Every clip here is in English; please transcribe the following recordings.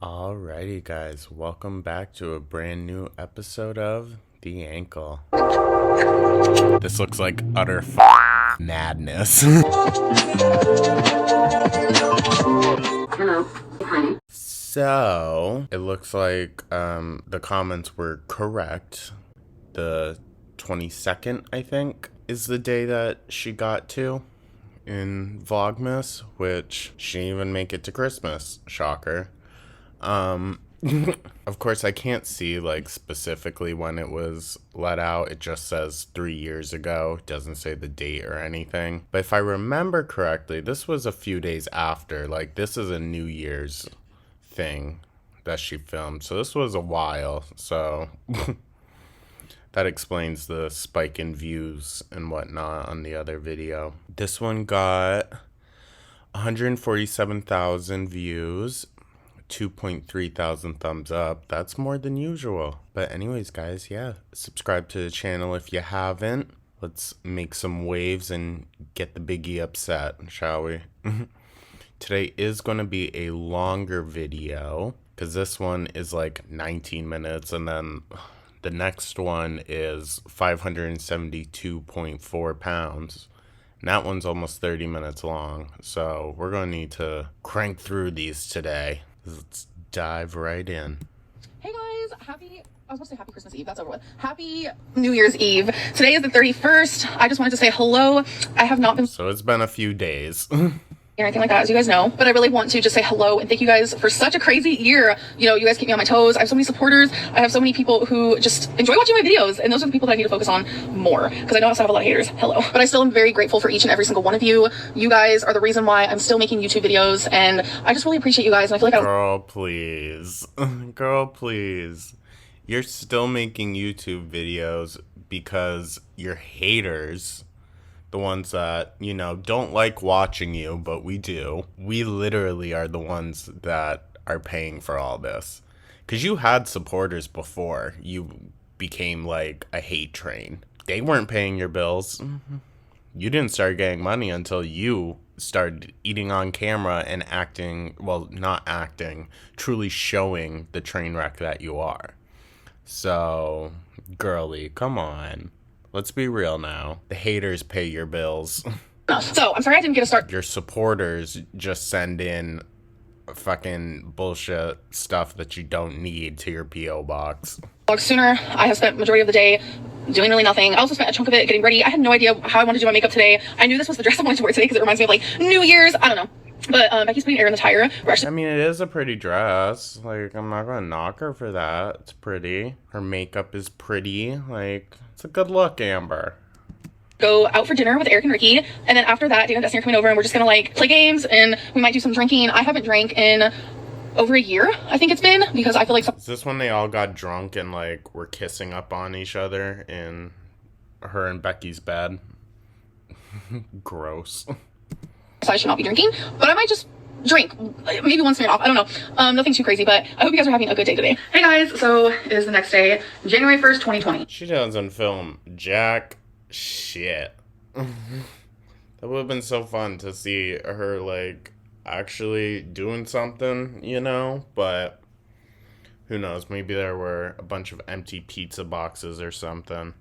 Alrighty guys, welcome back to a brand new episode of The Ankle. This looks like utter madness. Hello. Hi. So, it looks like the comments were correct. The 22nd, I think, is the day that she got to in Vlogmas, which she didn't even make it to Christmas. Shocker. Of course, I can't see like specifically when it was let out. It just says 3 years ago. It doesn't say the date or anything. But if I remember correctly, this was a few days after. Like, this is a New Year's thing that she filmed. So this was a while. So that explains the spike in views and whatnot on the other video. This one got 147,000 views. 2.3 thousand thumbs up. That's more than usual. But anyways, guys, yeah, subscribe to the channel if you haven't. Let's make some waves and get the biggie upset, shall we? Today is going to be a longer video because this one is like 19 minutes and then the next one is 572.4 pounds. And that one's almost 30 minutes long. So we're going to need to crank through these today. Let's dive right in. Hey guys, I was about to say happy Christmas Eve, that's over with. Happy New Year's Eve. Today is the 31st. I just wanted to say hello. I have not been So it's been a few days. or anything like that, as you guys know, but I really want to just say hello and thank you guys for such a crazy year. You know, you guys keep me on my toes. I have so many supporters. I have so many people who just enjoy watching my videos, and those are the people that I need to focus on more because I know I still have a lot of haters. Hello. But I still am very grateful for each and every single one of you. You guys are the reason why I'm still making YouTube videos, and I just really appreciate you guys. And I feel like Girl, please. Girl, please. You're still making YouTube videos because your haters, the ones that, you know, don't like watching you, but we do. We literally are the ones that are paying for all this. Because you had supporters before you became like a hate train. They weren't paying your bills. You didn't start getting money until you started eating on camera and acting, well, not acting, truly showing the train wreck that you are. So, girly, come on. Let's be real now. The haters pay your bills. so I'm sorry I didn't get a start. Your supporters just send in fucking bullshit stuff that you don't need to your P.O. box. Sooner. I have spent majority of the day doing really nothing. I also spent a chunk of it getting ready. I had no idea how I wanted to do my makeup today. I knew this was the dress I wanted to wear today because it reminds me of like New Year's. I don't know. But Becky's putting air in the tire. I mean, it is a pretty dress. Like, I'm not gonna knock her for that. It's pretty. Her makeup is pretty. Like, it's a good look, Amber. Go out for dinner with Eric and Ricky, and then after that, Dana and Destiny are coming over, and we're just gonna like play games, and we might do some drinking. I haven't drank in over a year, I think it's been, because I feel like Is this when they all got drunk and like were kissing up on each other in her and Becky's bed? Gross. I should not be drinking, but I might just drink maybe once a year off. I don't know. Nothing too crazy, but I hope you guys are having a good day today. Hey guys, so it is the next day, January 1st, 2020. She doesn't film jack shit. That would have been so fun to see her like actually doing something, you know, but who knows, maybe there were a bunch of empty pizza boxes or something.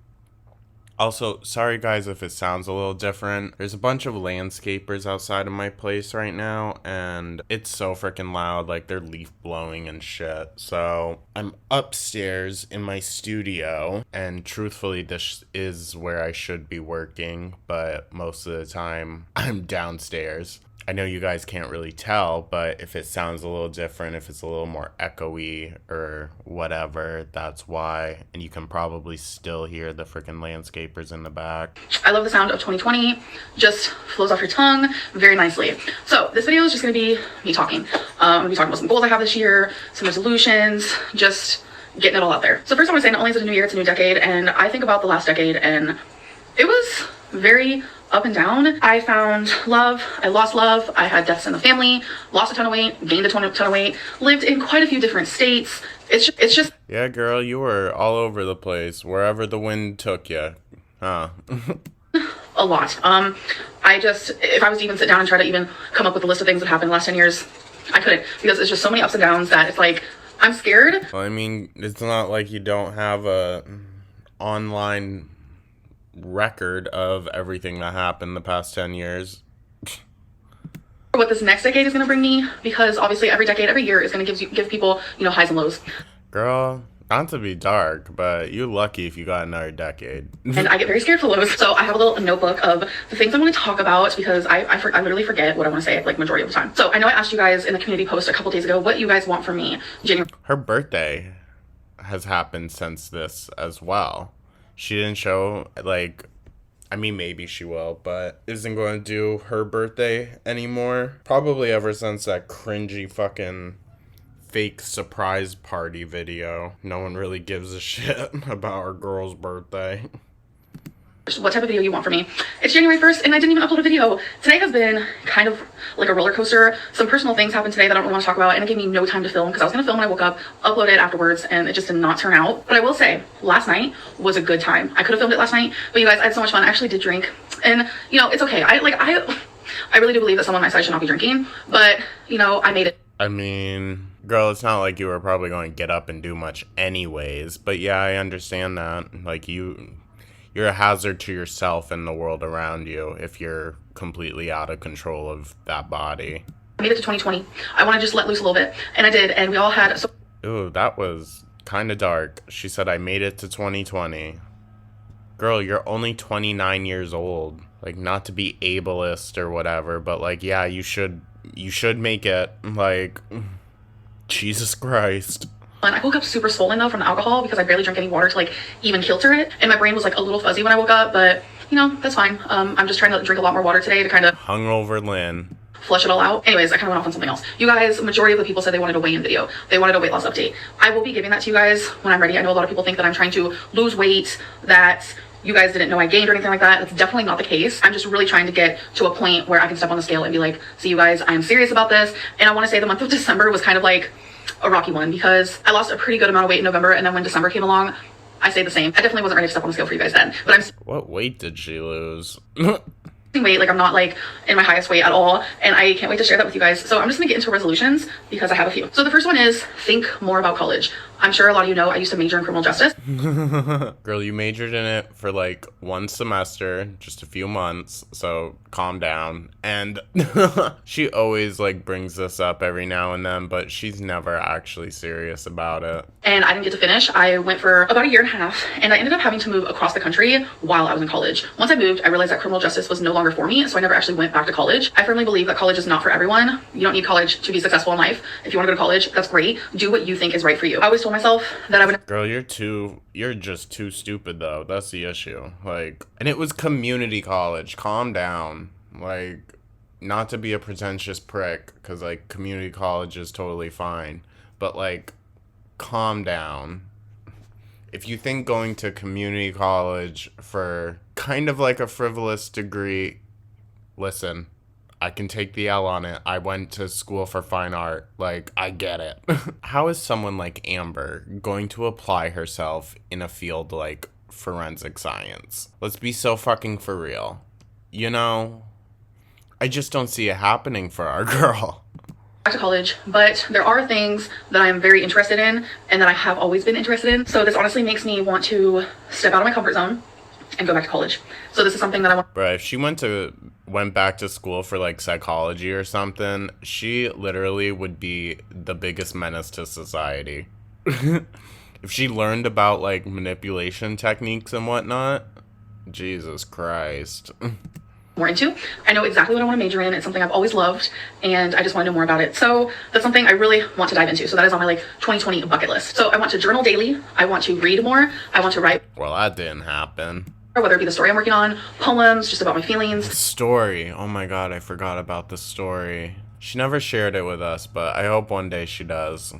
Also, sorry guys if it sounds a little different. There's a bunch of landscapers outside of my place right now, and it's so freaking loud, like they're leaf blowing and shit. So, I'm upstairs in my studio, and truthfully, this is where I should be working, but most of the time, I'm downstairs. I know you guys can't really tell, but if it sounds a little different, if it's a little more echoey or whatever, that's why. And you can probably still hear the freaking landscapers in the back. I love the sound of 2020. Just flows off your tongue very nicely. So this video is just going to be me talking. I'm going to be talking about some goals I have this year, some resolutions, just getting it all out there. So first I want to say, not only is it a new year, it's a new decade. And I think about the last decade, and it was very up and down. I found love, I lost love, I had deaths in the family, lost a ton of weight, gained a ton of weight, lived in quite a few different states. It's just Yeah, girl, you were all over the place, wherever the wind took you. Huh. a lot. If I was to even sit down and try to even come up with a list of things that happened in the last 10 years, I couldn't, because it's just so many ups and downs that it's like, I'm scared. Well, I mean, it's not like you don't have a online record of everything that happened the past 10 years. What this next decade is going to bring me, because obviously every decade, every year is going to give people, you know, highs and lows. Girl, not to be dark, but you're lucky if you got another decade. And I get very scared for lows. So I have a little notebook of the things I want to talk about, because I literally forget what I want to say like majority of the time. So I know I asked you guys in the community post a couple days ago what you guys want from me. January. Her birthday has happened since this as well. She didn't show, like, I mean, maybe she will, but isn't going to do her birthday anymore. Probably ever since that cringy fucking fake surprise party video. No one really gives a shit about our girl's birthday. What type of video you want from me. It's January 1st and I didn't even upload a video. Today has been kind of like a roller coaster. Some personal things happened today that I don't really want to talk about, and it gave me no time to film, because I was going to film when I woke up, upload it afterwards, and it just did not turn out. But I will say, last night was a good time. I could have filmed it last night, but you guys, I had so much fun. I actually did drink, and you know, it's okay. I really do believe that someone my size should not be drinking, but you know, I made it. I mean, girl, it's not like you were probably going to get up and do much anyways, but yeah, I understand that. Like, you're a hazard to yourself and the world around you if you're completely out of control of that body. I made it to 2020. I want to just let loose a little bit, and I did, and we all had. Ooh, that was kind of dark. She said, I made it to 2020. Girl, you're only 29 years old. Like, not to be ableist or whatever, but like, yeah, you should make it. Like, Jesus Christ. And I woke up super swollen though from the alcohol, because I barely drank any water to like even filter it, and my brain was like a little fuzzy when I woke up, but you know, that's fine. I'm just trying to drink a lot more water today to kind of hungover Lynn flush it all out. Anyways, I kind of went off on something else. You guys, majority of the people said they wanted a weigh-in video. They wanted a weight loss update. I will be giving that to you guys when I'm ready. I know a lot of people think that I'm trying to lose weight, that you guys didn't know I gained or anything like that. That's definitely not the case. I'm just really trying to get to a point where I can step on the scale and be like, see you guys, I am serious about this. And I want to say the month of December was kind of like a rocky one, because I lost a pretty good amount of weight in November, and then when December came along, I stayed the same. I definitely wasn't ready to step on the scale for you guys then, but I'm What weight did she lose? weight, like I'm not like in my highest weight at all, and I can't wait to share that with you guys. So I'm just gonna get into resolutions, because I have a few. So the first one is think more about college. I'm sure a lot of you know I used to major in criminal justice. Girl, you majored in it for like one semester, just a few months, so calm down. And she always like brings this up every now and then, but she's never actually serious about it. And I didn't get to finish. I went for about a year and a half, and I ended up having to move across the country while I was in college. Once I moved, I realized that criminal justice was no longer for me, so I never actually went back to college. I firmly believe that college is not for everyone. You don't need college to be successful in life. If you want to go to college, that's great. Do what you think is right for you. I always told myself that I would. Girl, you're just too stupid though. That's the issue. Like, and it was community college. Calm down. Like, not to be a pretentious prick, because like community college is totally fine, but like, calm down. If you think going to community college for kind of like a frivolous degree, listen, I can take the L on it. I went to school for fine art. Like, I get it. How is someone like Amber going to apply herself in a field like forensic science? Let's be so fucking for real. You know, I just don't see it happening for our girl. Back to college, but there are things that I am very interested in and that I have always been interested in. So this honestly makes me want to step out of my comfort zone and go back to college. So this is something that I want. Bro, if she went back to school for like psychology or something, she literally would be the biggest menace to society. If she learned about like manipulation techniques and whatnot, Jesus Christ. More into. I know exactly what I want to major in. It's something I've always loved, and I just want to know more about it. So that's something I really want to dive into. So that is on my like 2020 bucket list. So I want to journal daily. I want to read more. I want to write. Well, that didn't happen. Whether it be the story I'm working on, poems, just about my feelings. The story. Oh my god, I forgot about the story. She never shared it with us, but I hope one day she does.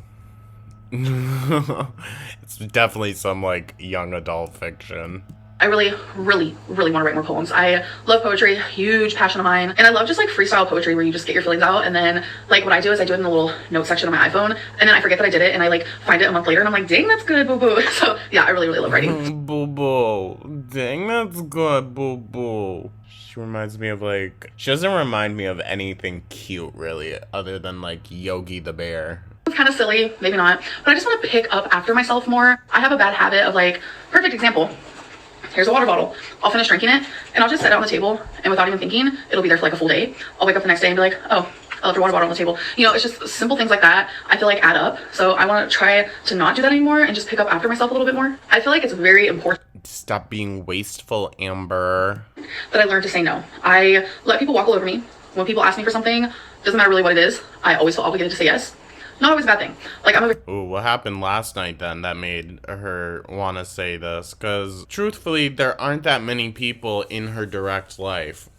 It's definitely some like young adult fiction. I really, really, really want to write more poems. I love poetry, huge passion of mine. And I love just like freestyle poetry where you just get your feelings out. And then like what I do is I do it in the little note section of my iPhone. And then I forget that I did it and I like find it a month later and I'm like, dang, that's good, boo boo. So yeah, I really, really love writing. Boo boo. Dang, that's good, boo boo. She reminds me of like, she doesn't remind me of anything cute really, other than like Yogi the Bear. It's kind of silly, maybe not, but I just want to pick up after myself more. I have a bad habit of like, perfect example. Here's a water bottle. I'll finish drinking it and I'll just set it on the table and without even thinking, it'll be there for like a full day. I'll wake up the next day and be like, oh, I left your water bottle on the table. You know, it's just simple things like that I feel like add up. So I want to try to not do that anymore and just pick up after myself a little bit more. I feel like it's very important. Stop being wasteful, Amber. That I learned to say no. I let people walk all over me. When people ask me for something, doesn't matter really what it is, I always feel obligated to say yes. Not always a bad thing. Like Ooh, what happened last night then that made her want to say this? Because truthfully, there aren't that many people in her direct life.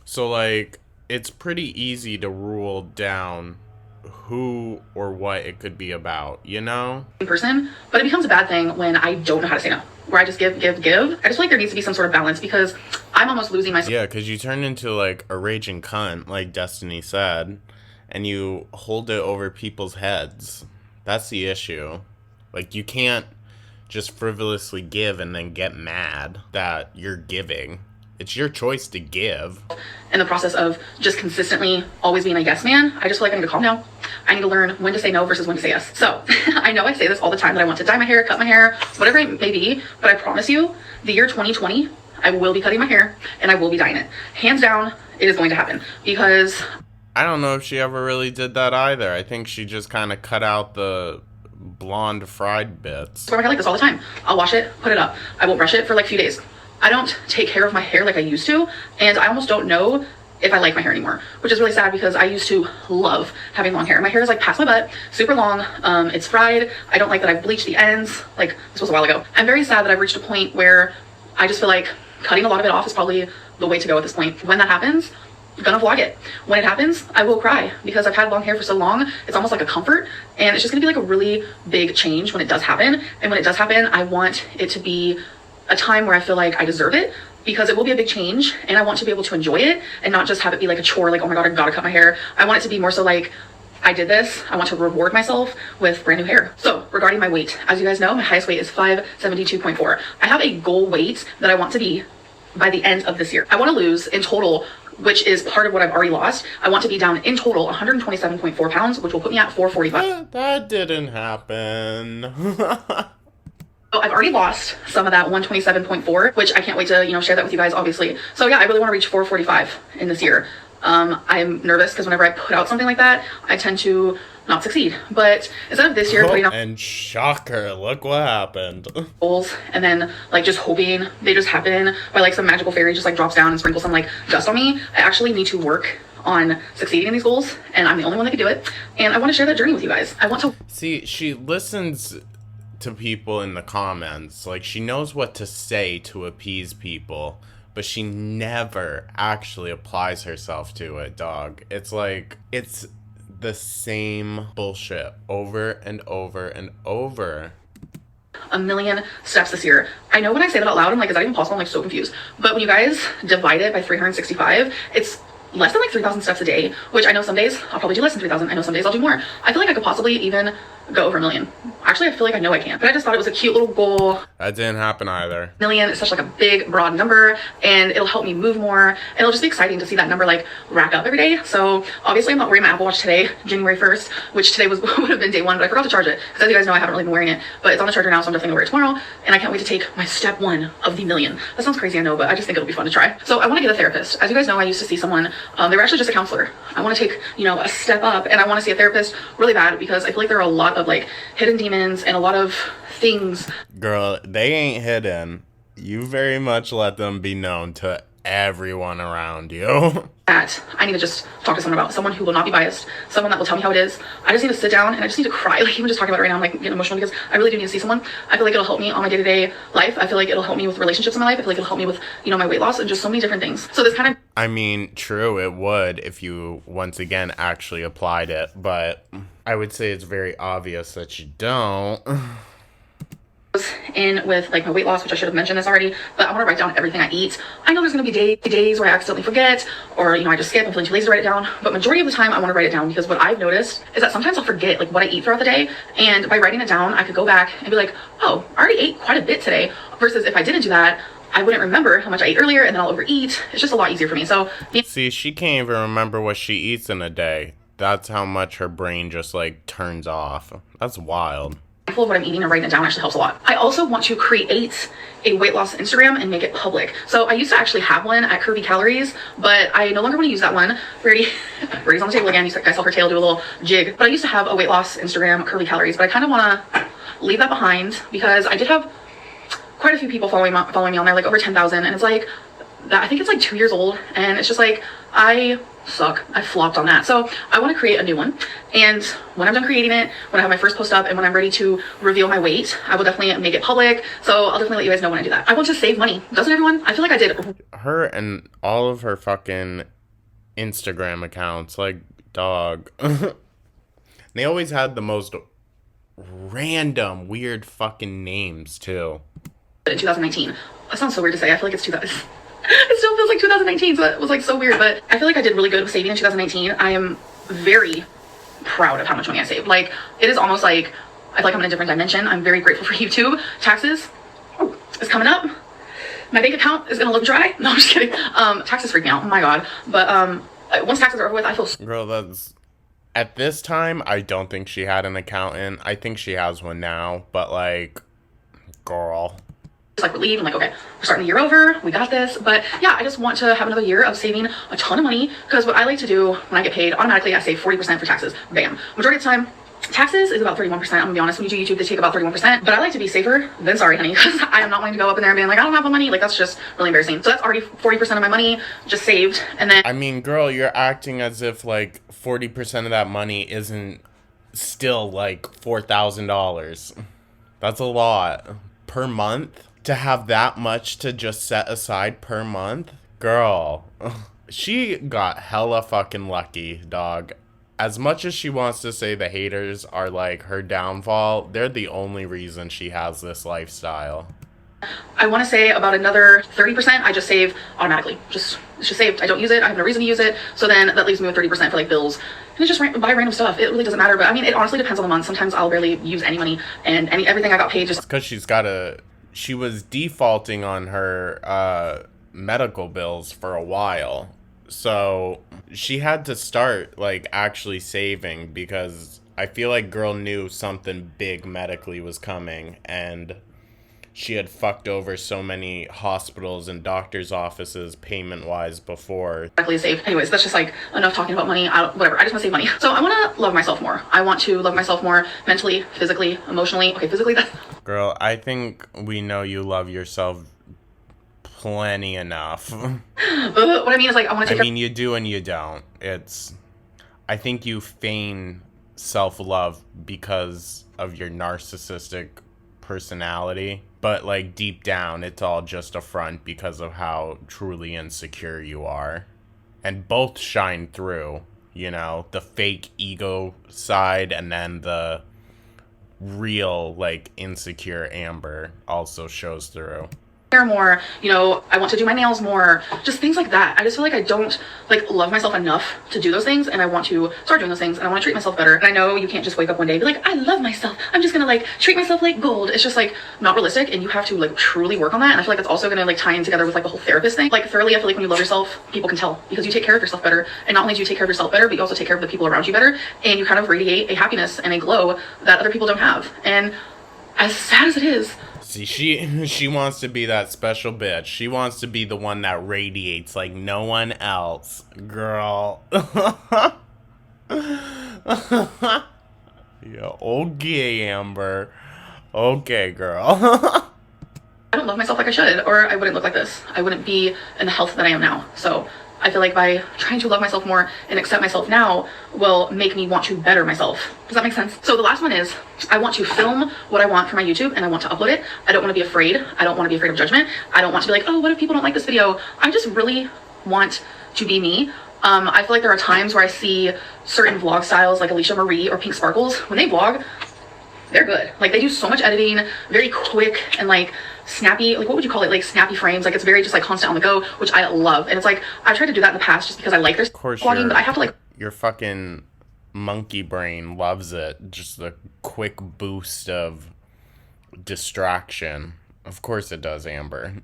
So like, it's pretty easy to rule down who or what it could be about, you know? Person, but it becomes a bad thing when I don't know how to say no. Where I just give. I just feel like there needs to be some sort of balance because I'm almost losing myself. Yeah, because you turn into like a raging cunt, like Destiny said. And you hold it over people's heads. That's the issue. Like, you can't just frivolously give and then get mad that you're giving. It's your choice to give. In the process of just consistently always being a yes man, I just feel like I need to calm down. I need to learn when to say no versus when to say yes. So, I know I say this all the time that I want to dye my hair, cut my hair, whatever it may be, but I promise you, the year 2020, I will be cutting my hair and I will be dyeing it. Hands down, it is going to happen because I don't know if she ever really did that either. I think she just kind of cut out the blonde fried bits. I wear my hair like this all the time. I'll wash it, put it up. I won't brush it for like a few days. I don't take care of my hair like I used to, and I almost don't know if I like my hair anymore, which is really sad because I used to love having long hair. My hair is like past my butt, super long. It's fried. I don't like that I've bleached the ends. Like, this was a while ago. I'm very sad that I've reached a point where I just feel like cutting a lot of it off is probably the way to go at this point. When that happens, I'm gonna vlog it. When it happens, I will cry because I've had long hair for so long. It's almost like a comfort, and it's just gonna be like a really big change when it does happen. And when it does happen, I want it to be a time where I feel like I deserve it because it will be a big change, and I want to be able to enjoy it and not just have it be like a chore, like, oh my god, I gotta cut my hair. I want it to be more so like, I did this. I want to reward myself with brand new hair. So regarding my weight, as you guys know, my highest weight is 572.4. I have a goal weight that I want to be by the end of this year. I want to lose in total, which is part of what I've already lost. I want to be down in total 127.4 pounds, which will put me at 445. That didn't happen. So I've already lost some of that 127.4, which I can't wait to, share that with you guys, obviously. So yeah, I really want to reach 445 in this year. I'm nervous because whenever I put out something like that, I tend to not succeed. But instead of this year putting out and shocker, look what happened. Goals and then like just hoping they just happen by like some magical fairy just like drops down and sprinkles some like dust on me, I actually need to work on succeeding in these goals, and I'm the only one that can do it. And I want to share that journey with you guys. I want to see, she listens to people in the comments. Like, she knows what to say to appease people, but she never actually applies herself to it, dog. It's like, it's the same bullshit over and over and over. A million steps this year. I know when I say that out loud, I'm like, is that even possible? I'm like so confused. But when you guys divide it by 365, it's less than like 3,000 steps a day, which I know some days I'll probably do less than 3,000. I know some days I'll do more. I feel like I could possibly even go over 1 million. Actually, I feel like I know I can, but I just thought it was a cute little goal. That didn't happen either. Million is such like a big, broad number, and it'll help me move more, and it'll just be exciting to see that number like rack up every day. So obviously I'm not wearing my Apple Watch today, January 1st, which today would have been day 1, but I forgot to charge it, because as you guys know, I haven't really been wearing it, but it's on the charger now, so I'm definitely gonna wear it tomorrow, and I can't wait to take my step 1 of the million. That sounds crazy, I know, but I just think it'll be fun to try. So I want to get a therapist. As you guys know, I used to see someone, they were actually just a counselor. I want to take, a step up, and I want to see a therapist really bad, because I feel like there are a lot of like hidden demons and a lot of things. Girl, they ain't hidden. You very much let them be known to everyone around you. That I need to just talk to someone about. Someone who will not be biased. Someone that will tell me how it is. I just need to sit down and I just need to cry. Like, even just talking about it right now, I'm like getting emotional because I really do need to see someone. I feel like it'll help me on my day-to-day life. I feel like it'll help me with relationships in my life. I feel like it'll help me with, my weight loss and just so many different things. So this kind of... I mean, true, it would if you, once again, actually applied it. But I would say it's very obvious that you don't. in with like my weight loss, which I should have mentioned this already, but I want to write down everything I eat. I know there's going to be days where I accidentally forget, or I just skip. I'm feeling too lazy to write it down, but majority of the time I want to write it down, because what I've noticed is that sometimes I'll forget like what I eat throughout the day, and by writing it down I could go back and be like, oh, I already ate quite a bit today, versus if I didn't do that, I wouldn't remember how much I ate earlier, and then I'll overeat. It's just a lot easier for me. So see, she can't even remember what she eats in a day. That's how much her brain just like turns off. That's wild. Of what I'm eating and writing it down actually helps a lot. I also want to create a weight loss Instagram and make it public. So I used to actually have one at Curvy Calories, but I no longer want to use that one. Brady's on the table again. You guys saw her tail do a little jig. But I used to have a weight loss Instagram, Curvy Calories, but I kind of want to leave that behind, because I did have quite a few people following me on there, like over 10,000, and it's like that. I think it's like 2 years old, and it's just like I suck. I flopped on that. So I want to create a new one, and when I'm done creating it, when I have my first post up, and when I'm ready to reveal my weight, I will definitely make it public. So I'll definitely let you guys know when I do that. I want to save money. Doesn't everyone? I feel like I did. Her and all of her fucking Instagram accounts, like, dog. They always had the most random, weird fucking names, too. In 2019. That sounds so weird to say. I feel like it's 2000. It still feels like 2019, so it was like so weird, but I feel like I did really good with saving in 2019. I am very proud of how much money I saved. Like, it is almost like I feel like I'm in a different dimension. I'm very grateful for YouTube. Taxes is coming up. My bank account is gonna look dry. No, I'm just kidding. Taxes freak me out. Oh my god. But once taxes are over with, I feel girl, that's at this time, I don't think she had an accountant. I think she has one now, but like, girl. Like relieved. I'm like, okay, we're starting the year over, we got this. But yeah, I just want to have another year of saving a ton of money, because what I like to do when I get paid, automatically I save 40% for taxes. Bam. Majority of the time, taxes is about 31%. I'm gonna be honest, when you do YouTube, they take about 31%, but I like to be safer than sorry, honey, because I am not wanting to go up in there and being like, I don't have the money. Like, that's just really embarrassing. So that's already 40% of my money just saved. And then I mean, girl, you're acting as if like 40% of that money isn't still like $4,000. That's a lot per month. To have that much to just set aside per month? Girl, she got hella fucking lucky, dog. As much as she wants to say the haters are like her downfall, they're the only reason she has this lifestyle. I want to say about another 30% I just save automatically. It's just saved. I don't use it. I have no reason to use it. So then that leaves me with 30% for like bills. And it's just buy random stuff. It really doesn't matter. But I mean, it honestly depends on the month. Sometimes I'll barely use any money, and everything I got paid just because she was defaulting on her medical bills for a while. So she had to start like actually saving, because I feel like girl knew something big medically was coming, and she had fucked over so many hospitals and doctors' offices payment-wise before. Exactly saved. Anyways, that's just like enough talking about money. Whatever. I just want to save money. So I want to love myself more. I want to love myself more mentally, physically, emotionally. Okay, physically, that's... Girl, I think we know you love yourself plenty enough. What I mean is, like, I want to take... I mean, you do and you don't. I think you feign self-love because of your narcissistic personality. But, like, deep down, it's all just a front because of how truly insecure you are. And both shine through, the fake ego side, and then the real, like, insecure Amber also shows through. More, I want to do my nails more, just things like that. I just feel like I don't like love myself enough to do those things, and I want to start doing those things, and I want to treat myself better. And I know you can't just wake up one day and be like, I love myself, I'm just gonna like treat myself like gold. It's just like not realistic, and you have to like truly work on that. And I feel like that's also gonna like tie in together with like the whole therapist thing. Like thoroughly, I feel like when you love yourself, people can tell, because you take care of yourself better. And not only do you take care of yourself better, but you also take care of the people around you better, and you kind of radiate a happiness and a glow that other people don't have. And as sad as it is, see, she wants to be that special bitch. She wants to be the one that radiates like no one else. Girl. Yeah, okay, Amber. Okay, girl. I don't love myself like I should, or I wouldn't look like this. I wouldn't be in the health that I am now. So I feel like by trying to love myself more and accept myself now will make me want to better myself. Does that make sense? So the last one is, I want to film what I want for my YouTube, and I want to upload it. I don't want to be afraid. I don't want to be afraid of judgment. I don't want to be like, oh, what if people don't like this video? I just really want to be me. I feel like there are times where I see certain vlog styles like Alicia Marie or Pink Sparkles. When they vlog, they're good. Like, they do so much editing, very quick and like snappy, like what would you call it, like snappy frames. Like, it's very just like constant on the go, which I love. And it's like, I've tried to do that in the past just because I like their vlogging, but I have to like, your fucking monkey brain loves it. Just the quick boost of distraction. Of course it does, Amber.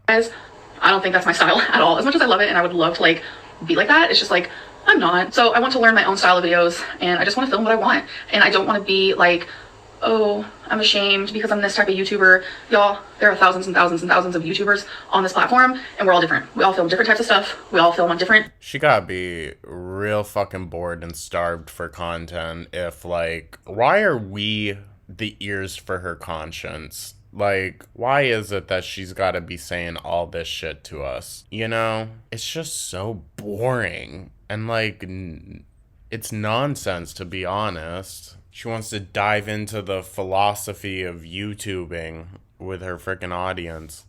guys, I don't think that's my style at all. As much as I love it and I would love to like be like that, it's just like, I'm not. So I want to learn my own style of videos, and I just want to film what I want. And I don't want to be like, oh, I'm ashamed because I'm this type of YouTuber. Y'all, there are thousands and thousands and thousands of YouTubers on this platform, and we're all different. We all film different types of stuff. We all film on different... She gotta be real fucking bored and starved for content if, like, why are we the ears for her conscience? Like, why is it that she's gotta be saying all this shit to us? You know? It's just so boring. And, like, it's nonsense, to be honest. She wants to dive into the philosophy of YouTubing with her freaking audience,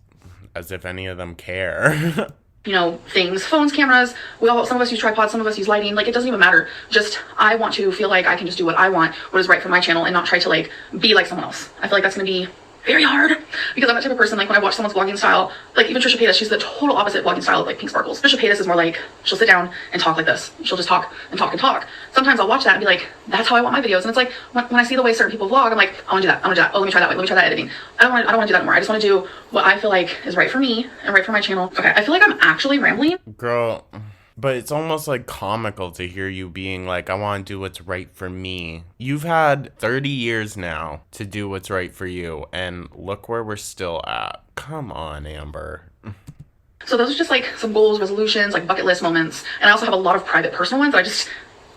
as if any of them care. You know, things, phones, cameras, some of us use tripods, some of us use lighting, like, it doesn't even matter. Just, I want to feel like I can just do what I want, what is right for my channel, and not try to, like, be like someone else. I feel like that's gonna be very hard, because I'm that type of person, like, when I watch someone's vlogging style, like, even Trisha Paytas, she's the total opposite vlogging style of, like, Pink Sparkles. Trisha Paytas is more like, she'll sit down and talk like this. She'll just talk and talk and talk. Sometimes I'll watch that and be like, that's how I want my videos. And it's like, when I see the way certain people vlog, I'm like, I wanna do that, I wanna do that. Oh, let me try that way, let me try that editing. I don't wanna do that anymore. I just wanna do what I feel like is right for me and right for my channel. Okay, I feel like I'm actually rambling. Girl, but it's almost like comical to hear you being like, I want to do what's right for me. You've had 30 years now to do what's right for you, and look where we're still at. Come on, Amber. So those are just like some goals, resolutions, like bucket list moments. And I also have a lot of private personal ones that I just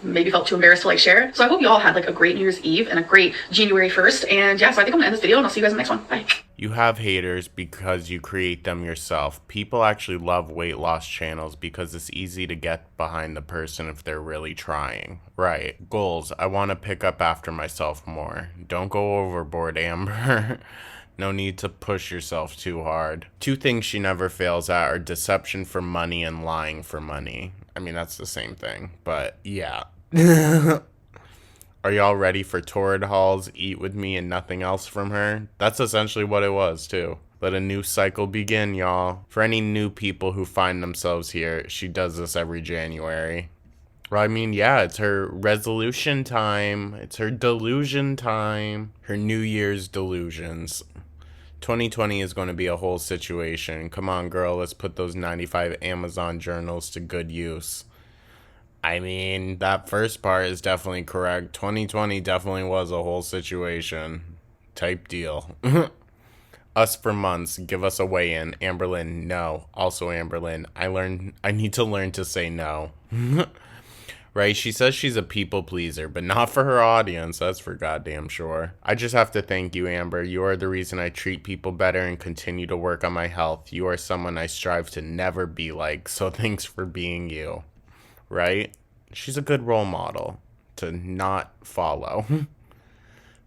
maybe felt too embarrassed to like share. So I hope you all had like a great New Year's Eve and a great January 1st. And yeah, so I think I'm gonna end this video, and I'll see you guys in the next one. Bye. You have haters because you create them yourself. People actually love weight loss channels because it's easy to get behind the person if they're really trying. Right. Goals. I want to pick up after myself more. Don't go overboard, Amber. No need to push yourself too hard. 2 things she never fails at are deception for money and lying for money. I mean, that's the same thing, but yeah. Are y'all ready for Torrid Hall's Eat With Me and Nothing Else from her? That's essentially what it was, too. Let a new cycle begin, y'all. For any new people who find themselves here, she does this every January. Well, I mean, yeah, it's her resolution time. It's her delusion time. Her New Year's delusions. 2020 is going to be a whole situation. Come on, girl, let's put those 95 Amazon journals to good use. I mean, that first part is definitely correct. 2020 definitely was a whole situation type deal. Us for months, give us a weigh-in. Amberlyn, no. Also Amberlyn, I need to learn to say no. Right? She says she's a people pleaser, but not for her audience. That's for goddamn sure. I just have to thank you, Amber. You are the reason I treat people better and continue to work on my health. You are someone I strive to never be like, so thanks for being you. Right? She's a good role model to not follow.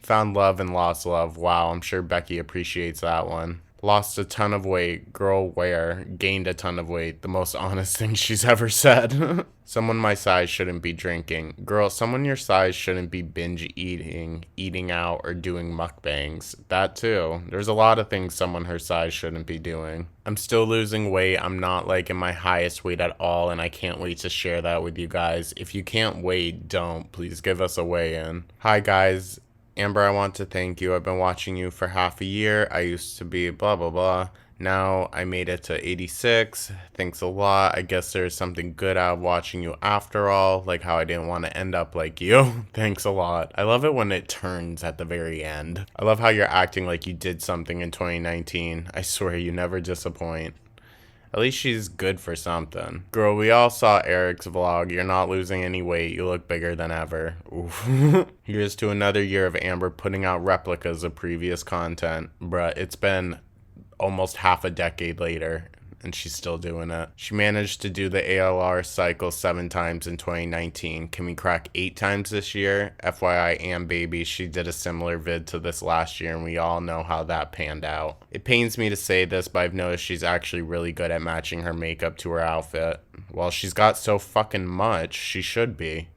Found love and lost love. Wow, I'm sure Becky appreciates that one. Lost a ton of weight. Girl, where? Gained a ton of weight. The most honest thing she's ever said. Someone my size shouldn't be drinking. Girl, someone your size shouldn't be binge eating out, or doing mukbangs. That too. There's a lot of things someone her size shouldn't be doing. I'm still losing weight. I'm not like in my highest weight at all, and I can't wait to share that with you guys. If you can't wait, don't. Please give us a weigh-in. Hi guys. Amber, I want to thank you. I've been watching you for half a year. I used to be blah, blah, blah. Now I made it to 86. Thanks a lot. I guess there's something good out of watching you after all, like how I didn't want to end up like you. Thanks a lot. I love it when it turns at the very end. I love how you're acting like you did something in 2019. I swear you never disappoint. At least she's good for something. Girl, we all saw Eric's vlog. You're not losing any weight. You look bigger than ever. Oof. Here's to another year of Amber putting out replicas of previous content. Bruh, it's been almost half a decade later, and she's still doing it. She managed to do the ALR cycle 7 times in 2019. Can we crack 8 times this year? FYI, and baby, she did a similar vid to this last year, and we all know how that panned out. It pains me to say this, but I've noticed she's actually really good at matching her makeup to her outfit. Well, she's got so fucking much, she should be.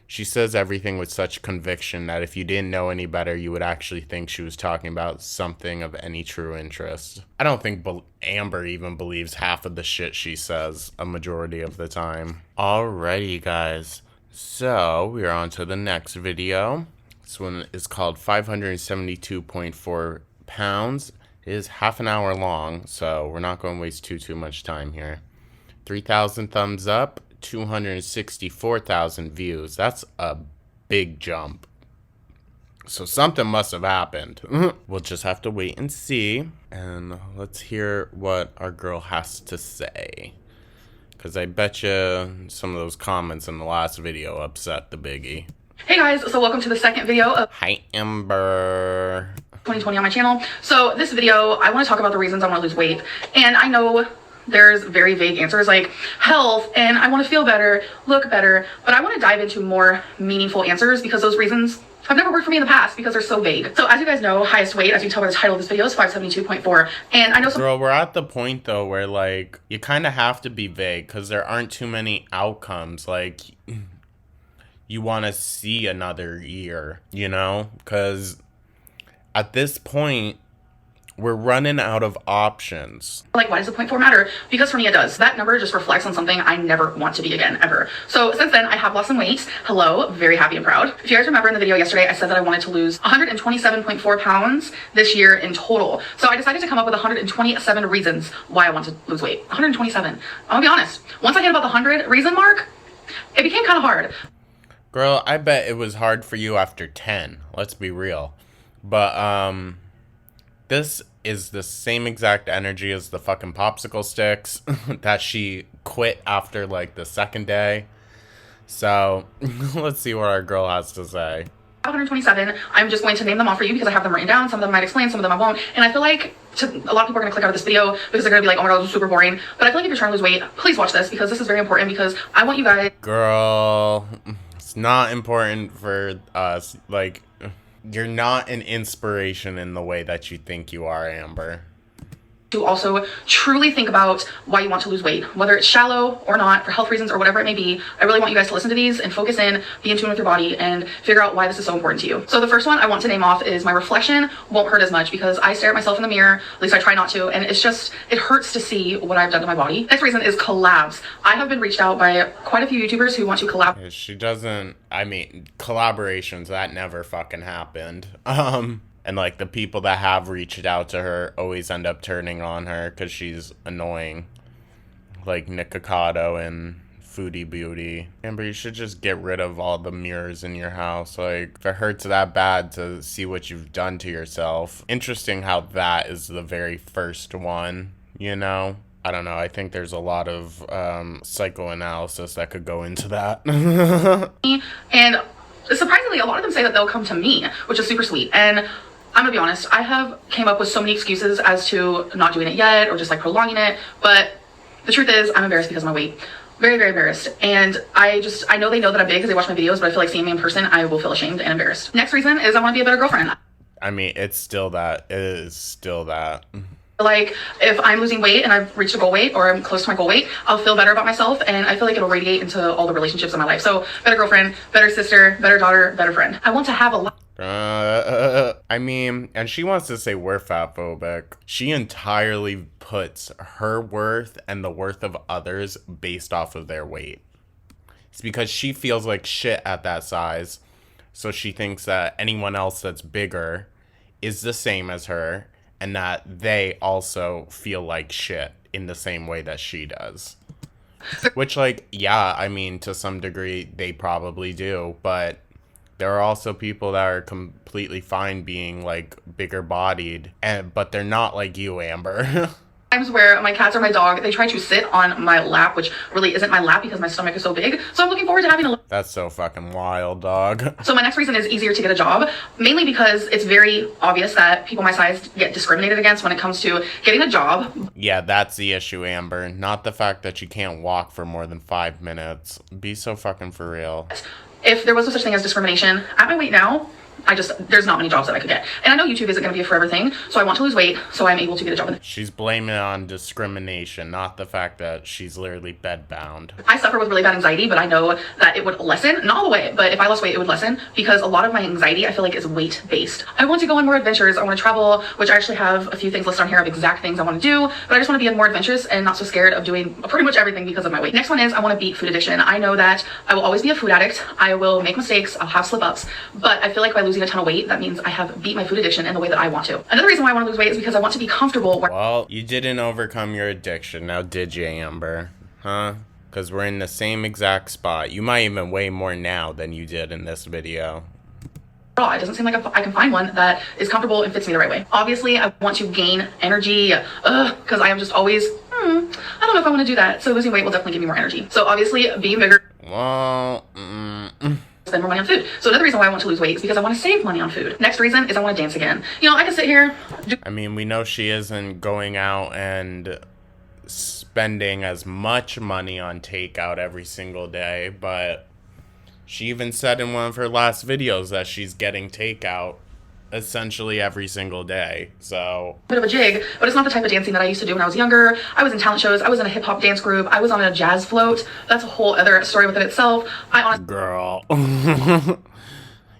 She says everything with such conviction that if you didn't know any better, you would actually think she was talking about something of any true interest. I don't think Amber even believes half of the shit she says a majority of the time. Alrighty, guys. So, we are on to the next video. This one is called 572.4 pounds. It is half an hour long, so we're not going to waste too much time here. 3,000 thumbs up. 264,000 views. That's a big jump. So something must have happened. We'll just have to wait and see. And let's hear what our girl has to say. Because I bet you some of those comments in the last video upset the biggie. Hey guys, so welcome to the second video of Hi, Amber. 2020 on my channel. So this video, I want to talk about the reasons I want to lose weight. And I know there's very vague answers like health and I want to feel better, look better, but I want to dive into more meaningful answers because those reasons have never worked for me in the past because they're so vague. So as you guys know, highest weight, as you can tell by the title of this video, is 572.4. And I know Girl, we're at the point though where like you kind of have to be vague because there aren't too many outcomes. Like you want to see another year, you know? Because at this point, we're running out of options. Like, why does the 0.4 matter? Because for me it does. That number just reflects on something I never want to be again, ever. So since then, I have lost some weight. Hello, very happy and proud. If you guys remember in the video yesterday, I said that I wanted to lose 127.4 pounds this year in total. So I decided to come up with 127 reasons why I want to lose weight. 127. I'll be honest. Once I hit about the 100 reason mark, it became kind of hard. Girl, I bet it was hard for you after 10. Let's be real. But, this is the same exact energy as the fucking popsicle sticks that she quit after, like, the second day. So, let's see what our girl has to say. 127. I'm just going to name them off for you because I have them written down. Some of them might explain, some of them I won't. And I feel like a lot of people are going to click out of this video because they're going to be like, oh my god, this is super boring. But I feel like if you're trying to lose weight, please watch this because this is very important because I want you guys... Girl, it's not important for us. Like... You're not an inspiration in the way that you think you are, Amber. To also truly think about why you want to lose weight, whether it's shallow or not, for health reasons or whatever it may be. I really want you guys to listen to these and focus in, be in tune with your body, and figure out why this is so important to you. So the first one I want to name off is my reflection won't hurt as much because I stare at myself in the mirror, at least I try not to, and it's just, it hurts to see what I've done to my body. Next reason is collabs. I have been reached out by quite a few YouTubers who want to collab. She doesn't, I mean, collaborations, that never fucking happened. And, like, the people that have reached out to her always end up turning on her because she's annoying. Like Nikocado and Foodie Beauty. Amber, you should just get rid of all the mirrors in your house. Like, if it hurts that bad to see what you've done to yourself. Interesting how that is the very first one, you know? I don't know. I think there's a lot of psychoanalysis that could go into that. And surprisingly, a lot of them say that they'll come to me, which is super sweet. And I'm gonna be honest, I have came up with so many excuses as to not doing it yet or just like prolonging it, but the truth is I'm embarrassed because of my weight. Very, very embarrassed. And I know they know that I'm big because they watch my videos, but I feel like seeing me in person, I will feel ashamed and embarrassed. Next reason is I want to be a better girlfriend. I mean, it's still that. It is still that. Like, if I'm losing weight and I've reached a goal weight or I'm close to my goal weight, I'll feel better about myself and I feel like it'll radiate into all the relationships in my life. So, better girlfriend, better sister, better daughter, better friend. I want to have a lot. I mean, and she wants to say we're fat phobic. She entirely puts her worth and the worth of others based off of their weight. It's because she feels like shit at that size. So she thinks that anyone else that's bigger is the same as her and that they also feel like shit in the same way that she does. Which, like, yeah, I mean, to some degree, they probably do, but there are also people that are completely fine being, like, bigger bodied, but they're not like you, Amber. Times where my cats or my dog, they try to sit on my lap, which really isn't my lap because my stomach is so big. So I'm looking forward to having a... That's so fucking wild, dog. So my next reason is easier to get a job, mainly because it's very obvious that people my size get discriminated against when it comes to getting a job. Yeah, that's the issue, Amber. Not the fact that you can't walk for more than 5 minutes. Be so fucking for real. If there was no such thing as discrimination, at my weight now, there's not many jobs that I could get. And I know YouTube isn't going to be a forever thing, so I want to lose weight so I'm able to get a job. She's blaming it on discrimination, not the fact that she's literally bedbound. I suffer with really bad anxiety, but I know that it would lessen, not all the way, but if I lost weight, it would lessen, because a lot of my anxiety, I feel like, is weight-based. I want to go on more adventures. I want to travel, which I actually have a few things listed on here of exact things I want to do, but I just want to be more adventurous and not so scared of doing pretty much everything because of my weight. Next one is I want to beat food addiction. I know that I will always be a food addict. I will make mistakes. I'll have slip-ups, but I feel like by losing a ton of weight, that means I have beat my food addiction in the way that I want to. Another reason why I want to lose weight is because I want to be comfortable. Well, you didn't overcome your addiction, now did you, Amber? Huh? Because we're in the same exact spot. You might even weigh more now than you did in this video. It doesn't seem like I can find one that is comfortable and fits me the right way. Obviously, I want to gain energy, because I am just always, I don't know if I want to do that. So losing weight will definitely give me more energy. So obviously, being bigger. Well, spend more money on food. So another reason why I want to lose weight is because I want to save money on food. Next reason is I want to dance again. You know, I can sit here. I mean, we know she isn't going out and spending as much money on takeout every single day, but she even said in one of her last videos that she's getting takeout essentially every single day. So bit of a jig, but it's not the type of dancing that I used to do when I was younger. I was in talent shows. I was in a hip-hop dance group. I was on a jazz float. That's a whole other story within itself. I honestly, girl,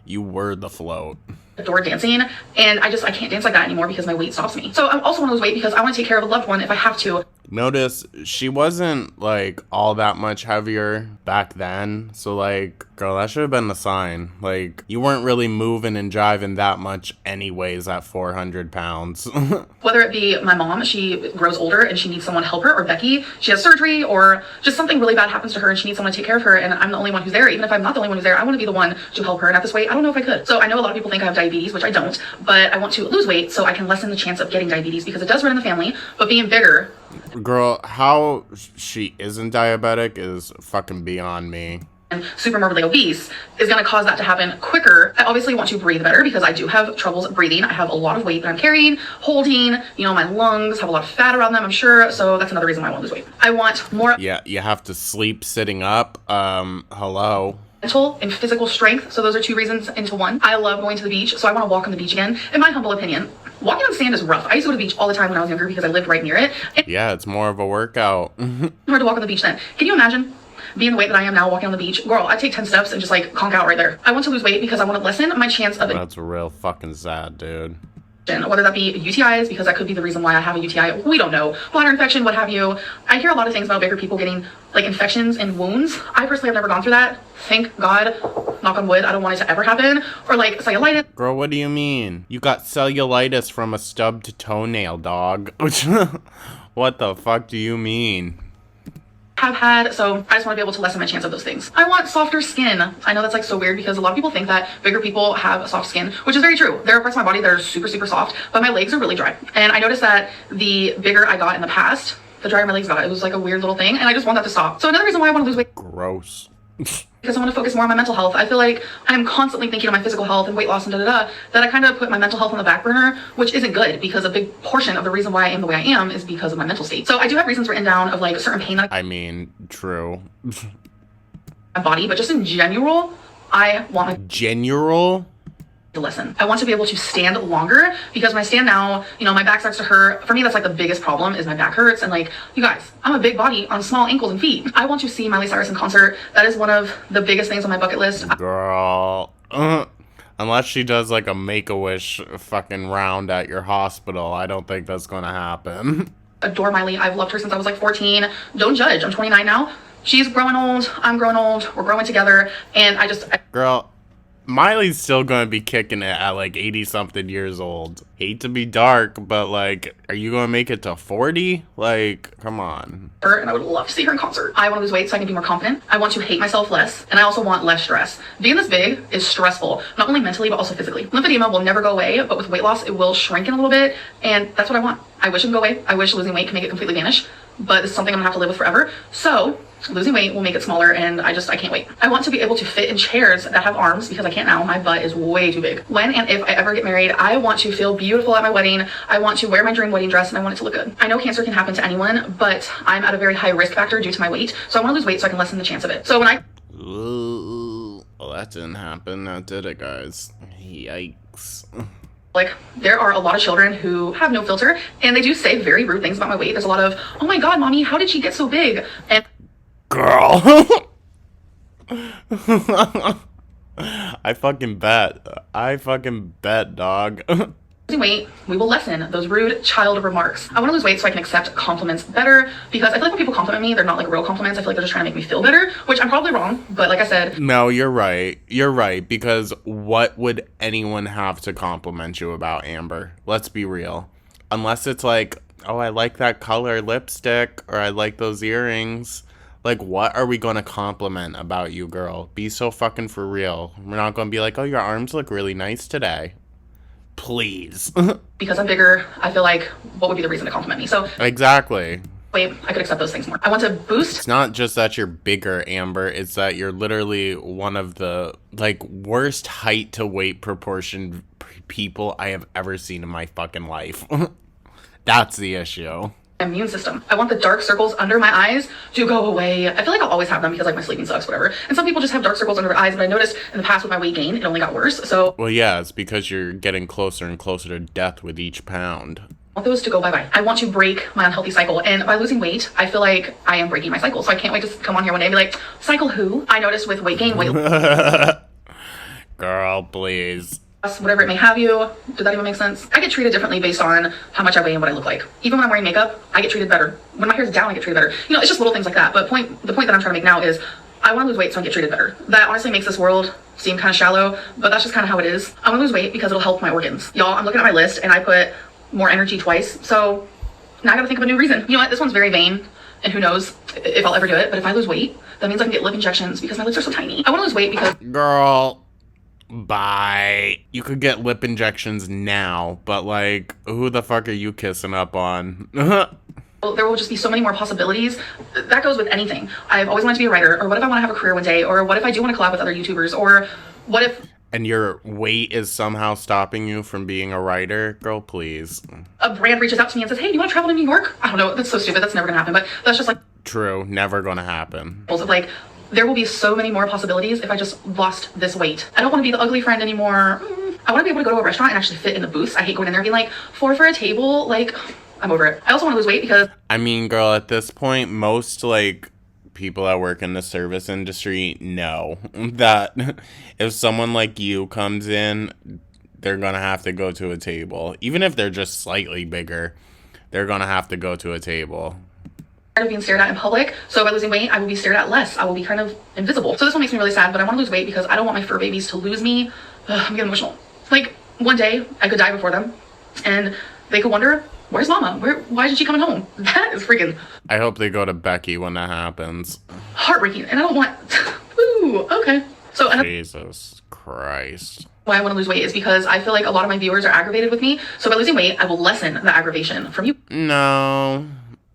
you were the float. Adore dancing, and I can't dance like that anymore because my weight stops me. So I also want to lose weight because I want to take care of a loved one if I have to. Notice she wasn't like all that much heavier back then, so like, girl, that should have been the sign. Like, you weren't really moving and driving that much anyways at 400 pounds. Whether it be my mom, she grows older and she needs someone to help her, or Becky, she has surgery, or just something really bad happens to her and she needs someone to take care of her, and I'm the only one who's there. Even if I'm not the only one who's there, I want to be the one to help her. And at this weight, I don't know if I could. So I know a lot of people think I have diabetes, which I don't, but I want to lose weight so I can lessen the chance of getting diabetes because it does run in the family. But being bigger, girl, how she isn't diabetic is fucking beyond me. And super morbidly obese is going to cause that to happen quicker. I obviously want to breathe better because I do have troubles breathing. I have a lot of weight that I'm carrying, holding, you know, my lungs have a lot of fat around them, I'm sure. So that's another reason why I want to lose weight. I want more. Yeah, you have to sleep sitting up. Hello. Mental and physical strength. So those are two reasons into one. I love going to the beach, so I want to walk on the beach again. In my humble opinion, walking on sand is rough. I used to go to the beach all the time when I was younger because I lived right near it. Yeah, it's more of a workout. Hard to walk on the beach then. Can you imagine being the weight that I am now walking on the beach? Girl, I take 10 steps and just like conk out right there. I want to lose weight because I want to lessen my chance of That's real fucking sad, dude. Whether that be UTIs, because that could be the reason why I have a UTI. We don't know. Bladder infection, what have you. I hear a lot of things about bigger people getting like infections and wounds. I personally have never gone through that. Thank God, knock on wood, I don't want it to ever happen. Or like cellulitis. Girl, what do you mean? You got cellulitis from a stubbed toenail, dog. What the fuck do you mean? Have had, so I just want to be able to lessen my chance of those things. I want softer skin. I know that's like so weird because a lot of people think that bigger people have soft skin, which is very true. There are parts of my body that are super, super soft, but my legs are really dry. And I noticed that the bigger I got in the past, the drier my legs got. It was like a weird little thing, and I just want that to stop. So another reason why I want to lose weight. Gross. Because I want to focus more on my mental health. I feel like I'm constantly thinking of my physical health and weight loss and that I kind of put my mental health on the back burner, which isn't good because a big portion of the reason why I am the way I am is because of my mental state. So I do have reasons written down of like certain pain that I mean, true. my body, but just in general, I want my general to listen. I want to be able to stand longer because when I stand now, you know, my back starts to hurt. For me, that's like the biggest problem is my back hurts. And like, you guys, I'm a big body on small ankles and feet. I want to see Miley Cyrus in concert. That is one of the biggest things on my bucket list. Girl. Unless she does like a Make-A-Wish fucking round at your hospital, I don't think that's gonna happen. Adore Miley. I've loved her since I was like 14. Don't judge. I'm 29 now. She's growing old. I'm growing old. We're growing together. And Girl, Miley's still gonna be kicking it at like 80-something years old. Hate to be dark, but like, are you gonna make it to 40? Like, come on. And I would love to see her in concert. I want to lose weight so I can be more confident. I want to hate myself less, and I also want less stress. Being this big is stressful, not only mentally, but also physically. Lymphedema will never go away, but with weight loss, it will shrink in a little bit, and that's what I want. I wish it would go away. I wish losing weight could make it completely vanish, but it's something I'm gonna have to live with forever. So losing weight will make it smaller, and I can't wait. I want to be able to fit in chairs that have arms because I can't now. My butt is way too big. When and if I ever get married, I want to feel beautiful at my wedding. I want to wear my dream wedding dress, and I want it to look good. I know cancer can happen to anyone, but I'm at a very high risk factor due to my weight, so I want to lose weight so I can lessen the chance of it. So when Well, that didn't happen, now did it, guys? Yikes. Like, there are a lot of children who have no filter, and they do say very rude things about my weight. There's a lot of, oh my god, mommy, how did she get so big? And Girl! I fucking bet. Dog. losing weight, we will lessen those rude child remarks. I want to lose weight so I can accept compliments better, because I feel like when people compliment me, they're not like real compliments. I feel like they're just trying to make me feel better, which I'm probably wrong, but like I said. No, you're right. You're right, because what would anyone have to compliment you about, Amber? Let's be real. Unless it's like, oh, I like that color lipstick, or I like those earrings. Like, what are we going to compliment about you, girl? Be so fucking for real. We're not going to be like, oh, your arms look really nice today. Please. Because I'm bigger, I feel like, what would be the reason to compliment me? So Exactly. wait, I could accept those things more. I want to boost. It's not just that you're bigger, Amber. It's that you're literally one of the, like, worst height to weight proportion people I have ever seen in my fucking life. That's the issue. Immune system. I want the dark circles under my eyes to go away. I feel like I'll always have them because like my sleeping sucks, whatever. And some people just have dark circles under their eyes, but I noticed in the past with my weight gain, it only got worse. So well, yeah, it's because you're getting closer and closer to death with each pound. I want those to go bye-bye. I want to break my unhealthy cycle, and by losing weight, I feel like I am breaking my cycle. So I can't wait to come on here one day and be like, cycle who? I noticed with weight gain, weight Girl, please. loss, whatever it may have you. Does that even make sense? I get treated differently based on how much I weigh and what I look like. Even when I'm wearing makeup, I get treated better. When my hair's down, I get treated better. You know, it's just little things like that. But the point that I'm trying to make now is I want to lose weight so I get treated better. That honestly makes this world seem kind of shallow, but that's just kind of how it is. I want to lose weight because it'll help my organs. Y'all, I'm looking at my list and I put more energy twice. So now I gotta think of a new reason. You know what? This one's very vain, and who knows if I'll ever do it. But if I lose weight, that means I can get lip injections because my lips are so tiny. I want to lose weight because Girl, bye. You could get lip injections now, but like, who the fuck are you kissing up on? there will just be so many more possibilities. That goes with anything. I've always wanted to be a writer, or what if I want to have a career one day, or what if I do want to collab with other YouTubers, or what if And your weight is somehow stopping you from being a writer? Girl, please. a brand reaches out to me and says, hey, do you want to travel to New York? I don't know. That's so stupid. That's never gonna happen. But that's just like True, never gonna happen. of like, there will be so many more possibilities if I just lost this weight. I don't want to be the ugly friend anymore. I want to be able to go to a restaurant and actually fit in the booths. I hate going in there and being like, four for a table. Like, I'm over it. I also want to lose weight because I mean, girl, at this point, most, like, people that work in the service industry know that if someone like you comes in, they're gonna have to go to a table. Even if they're just slightly bigger, they're gonna have to go to a table. of being stared at in public. So by losing weight, I will be stared at less. I will be kind of invisible. So this one makes me really sad, but I want to lose weight because I don't want my fur babies to lose me. I'm getting emotional. Like, one day I could die before them and they could wonder, where's mama? Why isn't she coming home? That is freaking I hope they go to Becky when that happens. heartbreaking. And I don't want, ooh, okay. So another Jesus Christ. why I want to lose weight is because I feel like a lot of my viewers are aggravated with me. So by losing weight, I will lessen the aggravation from you. No,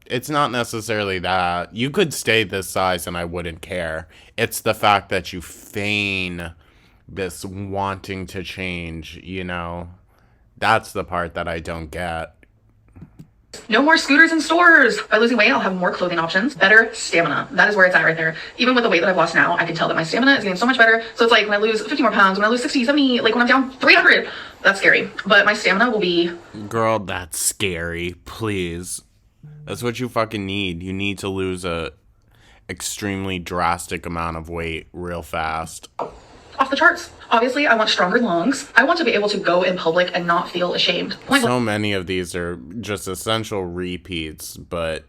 it's not necessarily that. You could stay this size and I wouldn't care. It's the fact that you feign this wanting to change, you know? That's the part that I don't get. No more scooters in stores. By losing weight, I'll have more clothing options, better stamina. That is where it's at right there. Even with the weight that I've lost now, I can tell that my stamina is getting so much better. So it's like when I lose 50 more pounds, when I lose 60, 70, like when I'm down 300, that's scary. But my stamina will be... Girl, that's scary. Please. That's what you fucking need. You need to lose a extremely drastic amount of weight real fast. off the charts. Obviously, I want stronger lungs. I want to be able to go in public and not feel ashamed. So many of these are just essential repeats, but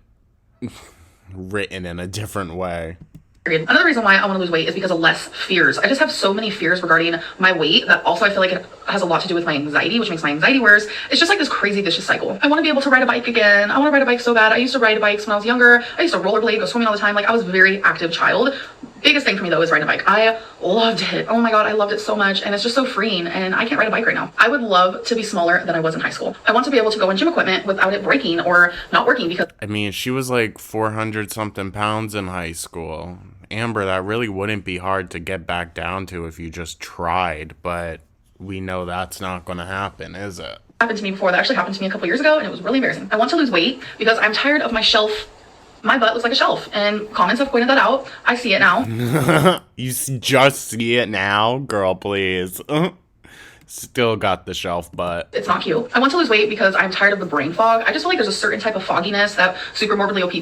written in a different way. Another reason why I want to lose weight is because of less fears. I just have so many fears regarding my weight that also I feel like it has a lot to do with my anxiety, which makes my anxiety worse. It's just like this crazy vicious cycle. I want to be able to ride a bike again. I want to ride a bike so bad. I used to ride bikes when I was younger. I used to rollerblade, go swimming all the time. Like, I was a very active child. Biggest thing for me though is riding a bike. I loved it. Oh my god, I loved it so much, and it's just so freeing, and I can't ride a bike right now. I would love to be smaller than I was in high school. I want to be able to go in gym equipment without it breaking or not working because I mean, she was like 400 something pounds in high school. Amber, that really wouldn't be hard to get back down to if you just tried, but we know that's not going to happen, is it? happened to me before. That actually happened to me a couple years ago, and it was really embarrassing. I want to lose weight because I'm tired of my shelf My butt looks like a shelf, and comments have pointed that out. I see it now. Just see it now? Girl, please. Still got the shelf butt. It's not cute. I want to lose weight because I'm tired of the brain fog. I just feel like there's a certain type of fogginess that super morbidly obese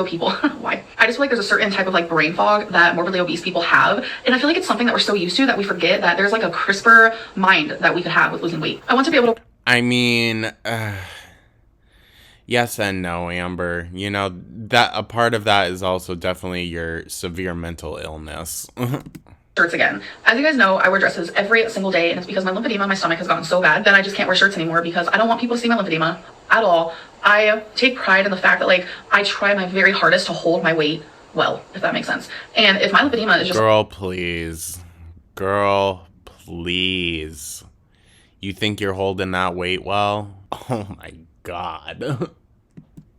people, why? I just feel like there's a certain type of like brain fog that morbidly obese people have. And I feel like it's something that we're so used to that we forget that there's like a crisper mind that we could have with losing weight. I want to be able to... I mean, yes and no, Amber. You know, that a part of that is also definitely your severe mental illness. Shirts again. As you guys know, I wear dresses every single day, and it's because my lymphedema in my stomach has gotten so bad that I just can't wear shirts anymore because I don't want people to see my lymphedema at all. I take pride in the fact that like I try my very hardest to hold my weight well, if that makes sense. And if my lymphedema is just... Girl, please. Girl, please. You think you're holding that weight well? Oh my God.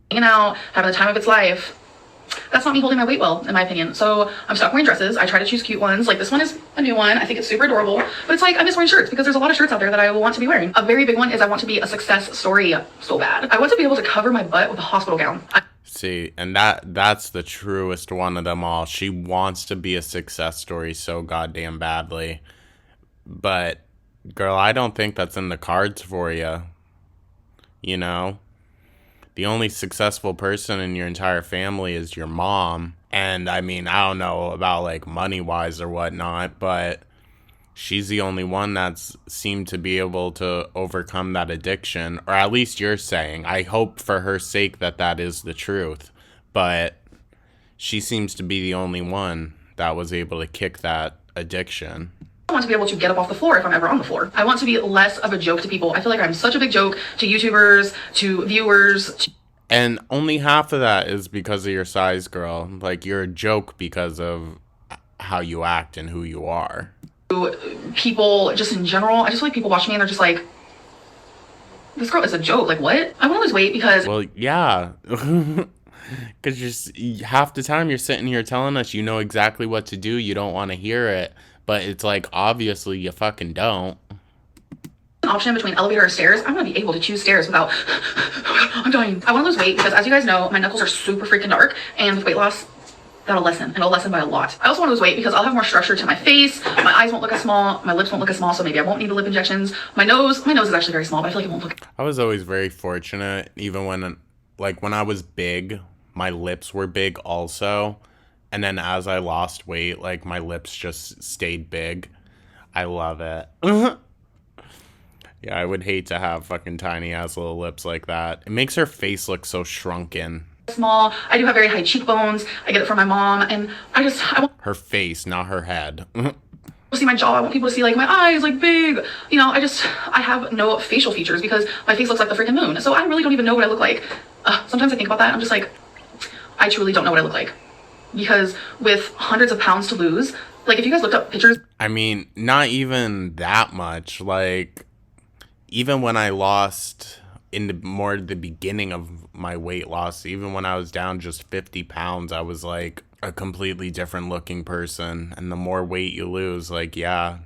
Hanging out, having the time of its life. That's not me holding my weight well, in my opinion. So I'm stuck wearing dresses. I try to choose cute ones. Like this one is a new one. I think it's super adorable. But it's like I miss wearing shirts because there's a lot of shirts out there that I want to be wearing. A very big one is I want to be a success story so bad. I want to be able to cover my butt with a hospital gown. See, and that's the truest one of them all. She wants to be a success story so goddamn badly. But, girl, I don't think that's in the cards for you. You know? The only successful person in your entire family is your mom. And, I mean, I don't know about, like, money-wise or whatnot, but she's the only one that's seemed to be able to overcome that addiction. Or at least you're saying. I hope for her sake that that is the truth. But she seems to be the only one that was able to kick that addiction. I want to be able to get up off the floor if I'm ever on the floor. I want to be less of a joke to people. I feel like I'm such a big joke to YouTubers, to viewers. And only half of that is because of your size, girl. Like, you're a joke because of how you act and who you are. To people just in general. I just feel like people watch me and they're just like, this girl is a joke. Like, what? I want to lose weight because... Well, yeah. Because just half the time you're sitting here telling us you know exactly what to do. You don't want to hear it. But it's like, obviously, you fucking don't. An option between elevator or stairs. I want to be able to choose stairs without... I'm dying. I want to lose weight because, as you guys know, my knuckles are super freaking dark. And with weight loss, that'll lessen. And it'll lessen by a lot. I also want to lose weight because I'll have more structure to my face. My eyes won't look as small. My lips won't look as small. So maybe I won't need the lip injections. My nose is actually very small, but I feel like it won't look... I was always very fortunate. Even when I was big, my lips were big also. And then as I lost weight, like, my lips just stayed big. I love it. Yeah, I would hate to have fucking tiny-ass little lips like that. It makes her face look so shrunken. Small. I do have very high cheekbones. I get it from my mom. And I want... Her face, not her head. To see my jaw. I want people to see, like, my eyes, like, big. You know, I have no facial features because my face looks like the freaking moon. So I really don't even know what I look like. Sometimes I think about that and I'm just like, I truly don't know what I look like. Because with hundreds of pounds to lose, like, if you guys looked up pictures... I mean, not even that much. Like, even when I lost in the beginning of my weight loss, even when I was down just 50 pounds, I was, like, a completely different looking person. And the more weight you lose, like, yeah,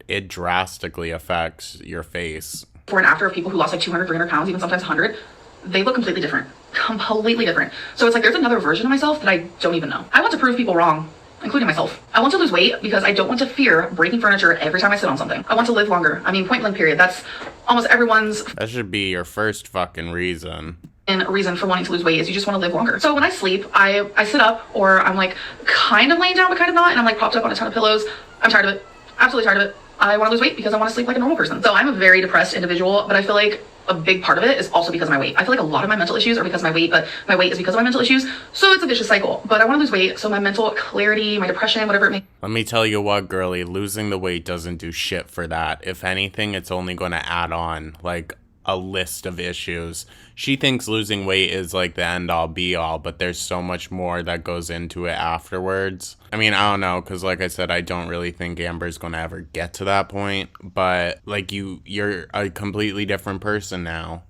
it drastically affects your face. Before and after of people who lost, like, 200, 300 pounds, even sometimes 100, they look completely different. Completely different. So it's like there's another version of myself that I don't even know. I want to prove people wrong, including myself. I want to lose weight because I don't want to fear breaking furniture every time I sit on something. I want to live longer. I mean, point blank period. That's almost everyone's... That should be your first fucking reason. And reason for wanting to lose weight is you just want to live longer. So when I sleep, I sit up, or I'm like kind of laying down but kind of not, and I'm like propped up on a ton of pillows. I'm tired of it. Absolutely tired of it. I want to lose weight because I want to sleep like a normal person. So I'm a very depressed individual, but I feel like a big part of it is also because of my weight. I feel like a lot of my mental issues are because of my weight, but my weight is because of my mental issues. So it's a vicious cycle. But I want to lose weight, so my mental clarity, my depression, whatever it may... Let me tell you what, girly, losing the weight doesn't do shit for that. If anything, it's only going to add on, like, a list of issues. She thinks losing weight is, like, the end-all, be-all, but there's so much more that goes into it afterwards. I mean, I don't know, because like I said, I don't really think Amber's going to ever get to that point, but, like, you're a completely different person now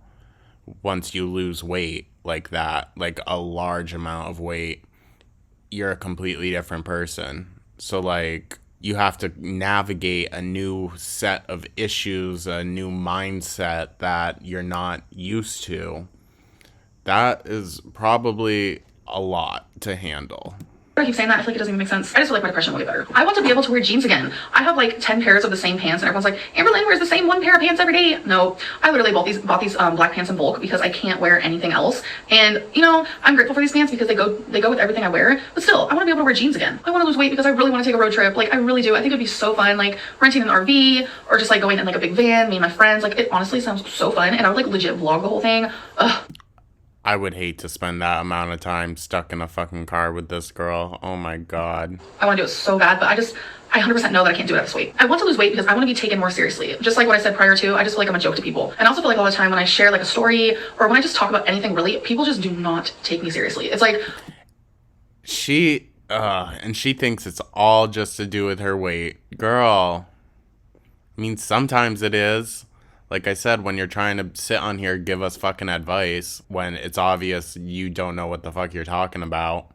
once you lose weight like that, like, a large amount of weight. You're a completely different person. So, like, you have to navigate a new set of issues, a new mindset that you're not used to. That is probably a lot to handle. I keep saying that. I feel like it doesn't even make sense. I just feel like my depression will get better. I want to be able to wear jeans again. I have like 10 pairs of the same pants, and everyone's like, Amberlynn wears the same one pair of pants every day. No, I literally bought these black pants in bulk because I can't wear anything else. And you know, I'm grateful for these pants because they go with everything I wear. But still, I want to be able to wear jeans again. I want to lose weight because I really want to take a road trip. Like I really do. I think it'd be so fun, like renting an RV or just like going in like a big van, me and my friends. Like it honestly sounds so fun, and I would like legit vlog the whole thing. Ugh. I would hate to spend that amount of time stuck in a fucking car with this girl. Oh my god. I want to do it so bad, but I 100% know that I can't do it at this weight. I want to lose weight because I want to be taken more seriously. Just like what I said prior to, I just feel like I'm a joke to people. And I also feel like all the time when I share like a story or when I just talk about anything really, people just do not take me seriously. It's like... And she thinks it's all just to do with her weight. Girl. I mean, sometimes it is. Like I said, when you're trying to sit on here, give us fucking advice when it's obvious you don't know what the fuck you're talking about.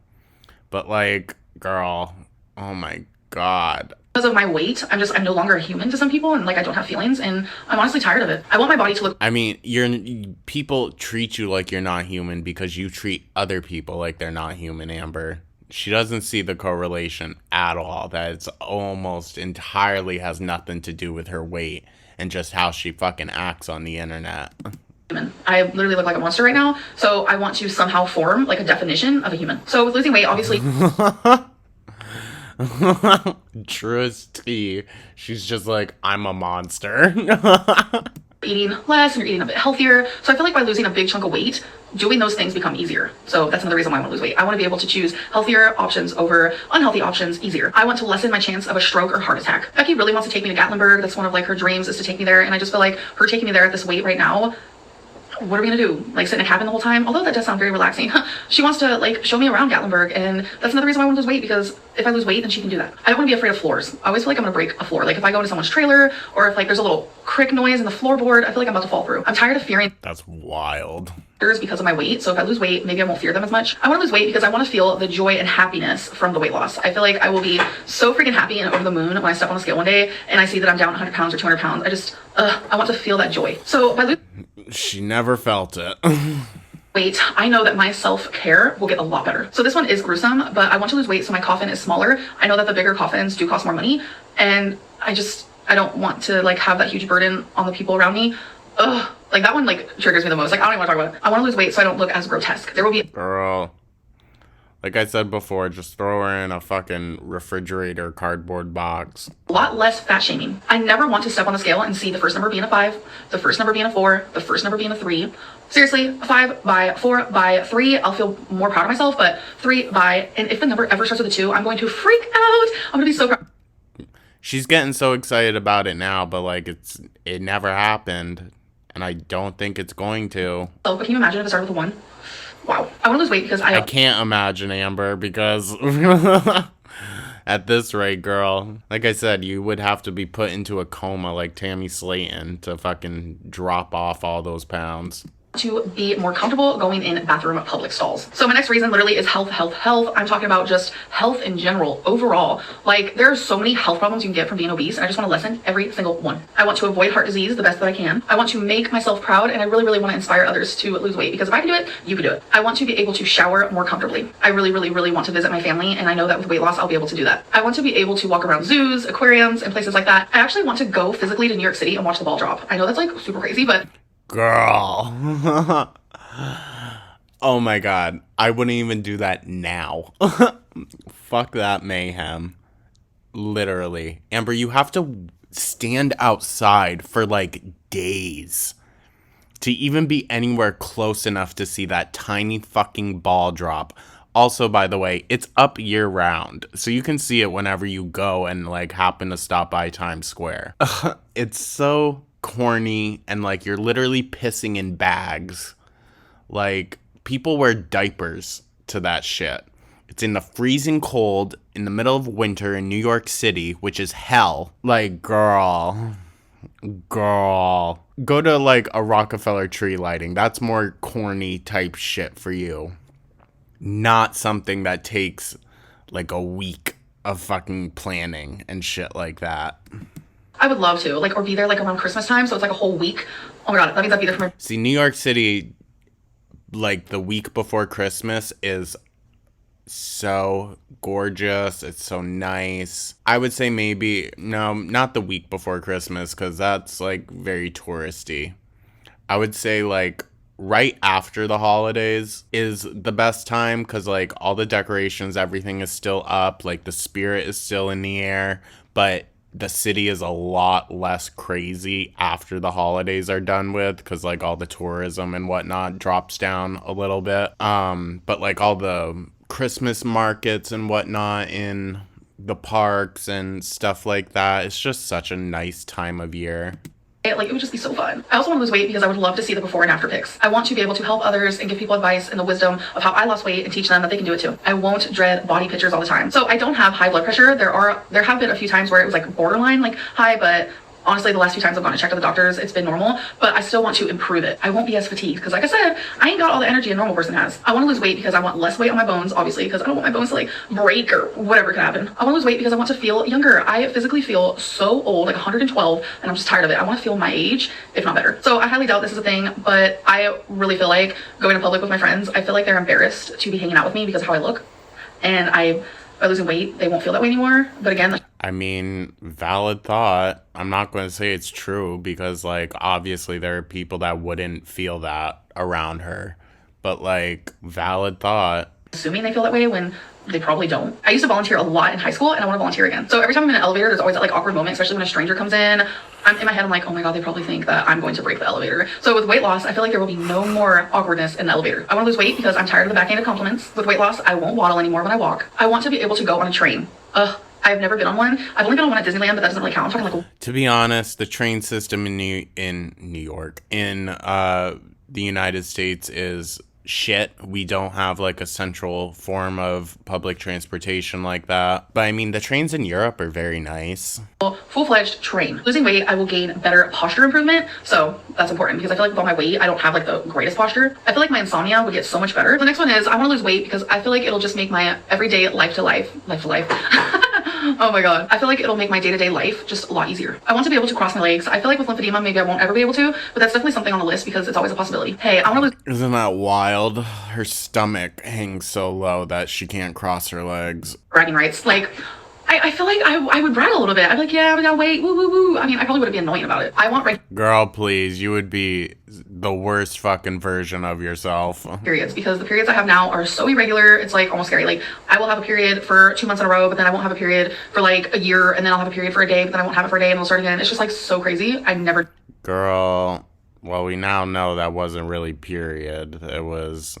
But like, girl, oh my god. Because of my weight, I'm no longer a human to some people, and like I don't have feelings, and I'm honestly tired of it. I want my body to look... I mean, people treat you like you're not human because you treat other people like they're not human, Amber. She doesn't see the correlation at all, that it's almost entirely has nothing to do with her weight and just how she fucking acts on the internet. I literally look like a monster right now, so I want to somehow form like a definition of a human. So with losing weight, obviously... Trusty. She's just like, I'm a monster. Eating less and you're eating a bit healthier. So I feel like by losing a big chunk of weight, doing those things become easier. So that's another reason why I want to lose weight. I want to be able to choose healthier options over unhealthy options easier. I want to lessen my chance of a stroke or heart attack. Becky really wants to take me to Gatlinburg. That's one of like her dreams, is to take me there. And I just feel like her taking me there at this weight right now, what are we gonna do? Like sit in a cabin the whole time? Although that does sound very relaxing. She wants to like show me around Gatlinburg, and that's another reason why I want to lose weight, because if I lose weight, then she can do that. I don't want to be afraid of floors. I always feel like I'm gonna break a floor. Like if I go into someone's trailer, or if like there's a little crick noise in the floorboard, I feel like I'm about to fall through. I'm tired of fearing... That's wild. ...because of my weight. So if I lose weight, maybe I won't fear them as much. I want to lose weight because I want to feel the joy and happiness from the weight loss. I feel like I will be so freaking happy and over the moon when I step on a scale one day and I see that I'm down 100 pounds or 200 pounds. I want to feel that joy. So by losing... She never felt it. weight, I know that my self-care will get a lot better. So this one is gruesome, but I want to lose weight so my coffin is smaller. I know that the bigger coffins do cost more money, and I don't want to like have that huge burden on the people around me. Ugh, like that one like triggers me the most. Like I don't even want to talk about it. I want to lose weight so I don't look as grotesque. There will be... Girl, like I said before, just throw her in a fucking refrigerator cardboard box. a lot less fat shaming. I never want to step on the scale and see the first number being a 5, the first number being a 4, the first number being a 3. Seriously, 5 by 4 by 3, I'll feel more proud of myself, but 3 by... And if the number ever starts with a 2, I'm going to freak out. I'm going to be so proud. She's getting so excited about it now, but like it never happened, and I don't think it's going to. Oh, but can you imagine if it started with a 1? Wow. I want to lose weight because I can't imagine, Amber, because at this rate, girl, like I said, you would have to be put into a coma like Tammy Slayton to fucking drop off all those pounds. To be more comfortable going in bathroom public stalls. So my next reason literally is health. I'm talking about just health in general, overall. Like there are so many health problems you can get from being obese, and I just want to lessen every single one. I want to avoid heart disease the best that I can. I want to make myself proud, and I really, really want to inspire others to lose weight, because if I can do it, you can do it. I want to be able to shower more comfortably. I really, really, really want to visit my family, and I know that with weight loss, I'll be able to do that. I want to be able to walk around zoos, aquariums, and places like that. I actually want to go physically to New York City and watch the ball drop. I know that's like super crazy, but... Girl. Oh my god. I wouldn't even do that now. Fuck that mayhem. Literally. Amber, you have to stand outside for like days to even be anywhere close enough to see that tiny fucking ball drop. Also, by the way, it's up year round, so you can see it whenever you go and like happen to stop by Times Square. It's so corny, and like you're literally pissing in bags. Like people wear diapers to that shit. It's in the freezing cold in the middle of winter in New York City, which is hell. Like girl, go to like a Rockefeller tree lighting. That's more corny type shit for you, not something that takes like a week of fucking planning and shit like that. I would love to, like, or be there like around Christmas time, so it's like a whole week. Oh my god, that means I'd be there for my... See, New York City, like the week before Christmas is so gorgeous. It's so nice. I would say maybe, no, not the week before Christmas, because that's like very touristy. I would say like right after the holidays is the best time because like all the decorations, everything is still up, like the spirit is still in the air, but the city is a lot less crazy after the holidays are done with because like all the tourism and whatnot drops down a little bit. But like all the Christmas markets and whatnot in the parks and stuff like that, it's just such a nice time of year. Like, it would just be so fun. I also want to lose weight because I would love to see the before and after pics. I want to be able to help others and give people advice and the wisdom of how I lost weight and teach them that they can do it too. I won't dread body pictures all the time. So I don't have high blood pressure. There have been a few times where it was like borderline like high, but honestly, the last few times I've gone and checked at the doctors, it's been normal, but I still want to improve it. I won't be as fatigued because like I said, I ain't got all the energy a normal person has. I want to lose weight because I want less weight on my bones, obviously, because I don't want my bones to like break or whatever could happen. I want to lose weight because I want to feel younger. I physically feel so old, like 112, and I'm just tired of it. I want to feel my age, if not better. So I highly doubt this is a thing, but I really feel like going to public with my friends, I feel like they're embarrassed to be hanging out with me because of how I look. And by losing weight, they won't feel that way anymore. But again, I mean, valid thought. I'm not going to say it's true because, like, obviously there are people that wouldn't feel that around her. But, like, valid thought. assuming they feel that way when they probably don't. I used to volunteer a lot in high school and I want to volunteer again. So every time I'm in an elevator, there's always that like awkward moment, especially when a stranger comes in. I'm in my head, I'm like, oh my God, they probably think that I'm going to break the elevator. So with weight loss, I feel like there will be no more awkwardness in the elevator. I want to lose weight because I'm tired of the backhanded compliments. With weight loss, I won't waddle anymore when I walk. I want to be able to go on a train. I've never been on one. I've only been on one at Disneyland, but that doesn't really count. I'm talking like To be honest, the train system in New York, in the United States is shit. We don't have like a central form of public transportation like that. But I mean, the trains in Europe are very nice. full-fledged train. Losing weight, I will gain better posture improvement. So that's important because I feel like with all my weight, I don't have like the greatest posture. I feel like my insomnia would get so much better. The next one is I want to lose weight because I feel like it'll just make my everyday life to life. Oh my God. I feel like it'll make my day-to-day life just a lot easier. I want to be able to cross my legs. I feel like with lymphedema, maybe I won't ever be able to, but that's definitely something on the list because it's always a possibility. Hey, I want to lose Isn't that wild? Her stomach hangs so low that she can't cross her legs. bragging rights. Like, I feel like I would brag a little bit. I'd be like, yeah, we got weight, woo, woo, woo. I mean, I probably would be annoying about it. I want Girl, please, you would be the worst fucking version of yourself. periods because the periods I have now are so irregular. It's like almost scary. Like I will have a period for 2 months in a row, but then I won't have a period for like a year, and then I'll have a period for a day, but then I won't have it for a day, and it'll start again. It's just like so crazy. I never Girl, well, we now know that wasn't really period. It was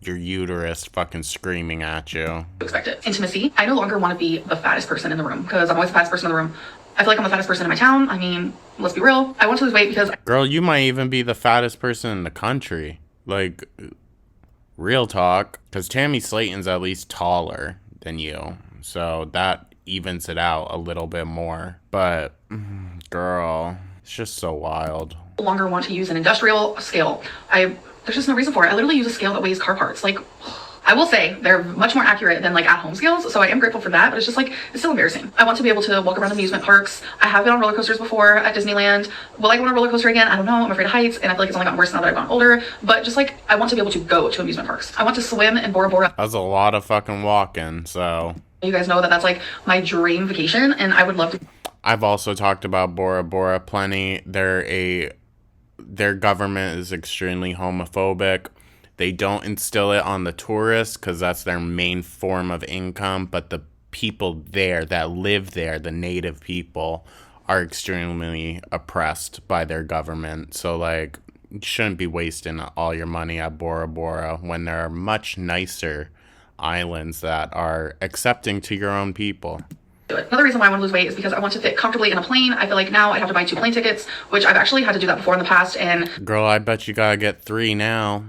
your uterus fucking screaming at you. expect it. Intimacy. I no longer want to be the fattest person in the room because I'm always the fattest person in the room. I feel like I'm the fattest person in my town. I mean, let's be real. I want to lose weight because Girl, you might even be the fattest person in the country. Like, real talk. Because Tammy Slayton's at least taller than you. So that evens it out a little bit more. But, girl, it's just so wild. no longer want to use an industrial scale. There's just no reason for it. I literally use a scale that weighs car parts. Like, I will say they're much more accurate than like at-home scales, so I am grateful for that, but it's just like, it's still embarrassing. I want to be able to walk around amusement parks. I have been on roller coasters before at Disneyland. Will I go on a roller coaster again? I don't know. I'm afraid of heights, and I feel like it's only gotten worse now that I've gotten older, but just like, I want to be able to go to amusement parks. I want to swim in Bora Bora. That's a lot of fucking walking, so... You guys know that that's like my dream vacation, and I would love to. I've also talked about Bora Bora plenty. Their government is extremely homophobic. They don't instill it on the tourists because that's their main form of income, but the people there that live there, the native people, are extremely oppressed by their government. So, like, you shouldn't be wasting all your money at Bora Bora when there are much nicer islands that are accepting to your own people. Do it. Another reason why I want to lose weight is because I want to fit comfortably in a plane. I feel like now I have to buy 2 plane tickets, which I've actually had to do that before in the past, and Girl, I bet you gotta get 3 now.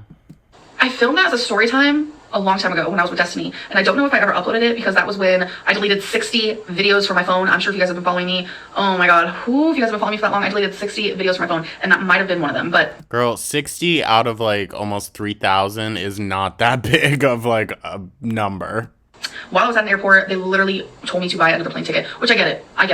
I filmed that as a story time a long time ago when I was with Destiny, and I don't know if I ever uploaded it because that was when I deleted 60 videos from my phone. I'm sure if you guys have been following me, oh my God, if you guys have been following me for that long, I deleted 60 videos from my phone, and that might have been one of them, but Girl, 60 out of like almost 3,000 is not that big of like a number. while I was at an airport, they literally told me to buy another plane ticket, which I get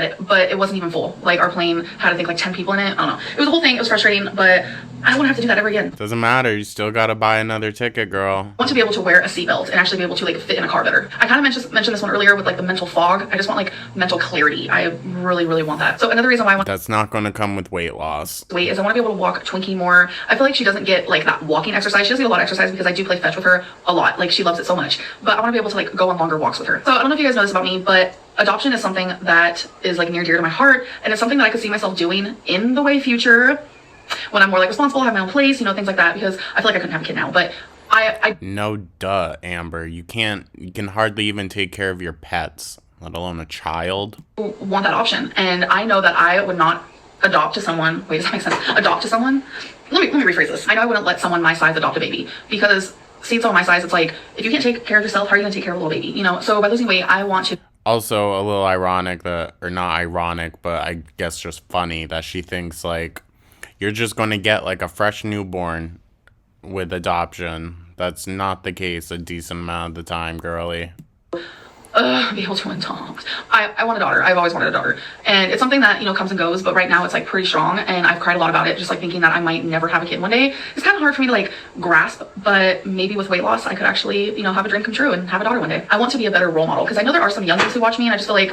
it, but it wasn't even full. Like our plane had, I think, like 10 people in it. I don't know. It was a whole thing. It was frustrating, but I don't want to have to do that ever again. Doesn't matter. You still gotta buy another ticket, girl. I want to be able to wear a seatbelt and actually be able to like fit in a car better. I kind of mentioned this one earlier with like the mental fog. I just want like mental clarity. I really, really want that. So another reason why I want That's not gonna come with weight loss. weight is I want to be able to walk Twinkie more. I feel like she doesn't get like that walking exercise. She doesn't get a lot of exercise because I do play fetch with her a lot. Like she loves it so much. But I want to be able to like go on longer walks with her. So I don't know if you guys know this about me, but adoption is something that is like near and dear to my heart, and it's something that I could see myself doing in the way future when I'm more like responsible, have my own place, you know, things like that, because I feel like I couldn't have a kid now, but I No duh, Amber. You can hardly even take care of your pets, let alone a child. want that option, and I know that I would not adopt to someone. Wait, does that make sense? Adopt to someone? Let me rephrase this. I know I wouldn't let someone my size adopt a baby, because seeing someone my size, it's like, if you can't take care of yourself, how are you gonna take care of a little baby? You know, so by losing weight, I want to. Also, a little ironic that, or not ironic, but I guess just funny that she thinks like you're just gonna get like a fresh newborn with adoption. That's not the case a decent amount of the time, girly. Be able to adopt. I want a daughter. I've always wanted a daughter. And it's something that, you know, comes and goes, but right now it's like pretty strong, and I've cried a lot about it, just like thinking that I might never have a kid one day. It's kind of hard for me to like grasp, but maybe with weight loss, I could actually, you know, have a dream come true and have a daughter one day. I want to be a better role model, because I know there are some youngins who watch me and I just feel like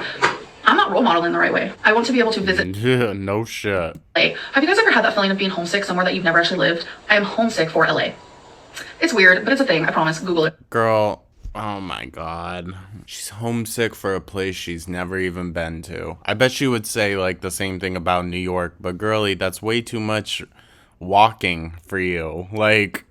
I'm not role modeling the right way. I want to be able to visit. No shit. LA. Have you guys ever had that feeling of being homesick somewhere that you've never actually lived? I am homesick for LA. It's weird, but it's a thing. I promise. Google it. Girl, oh my god. She's homesick for a place she's never even been to. I bet she would say like the same thing about New York, but girly, that's way too much walking for you. Like,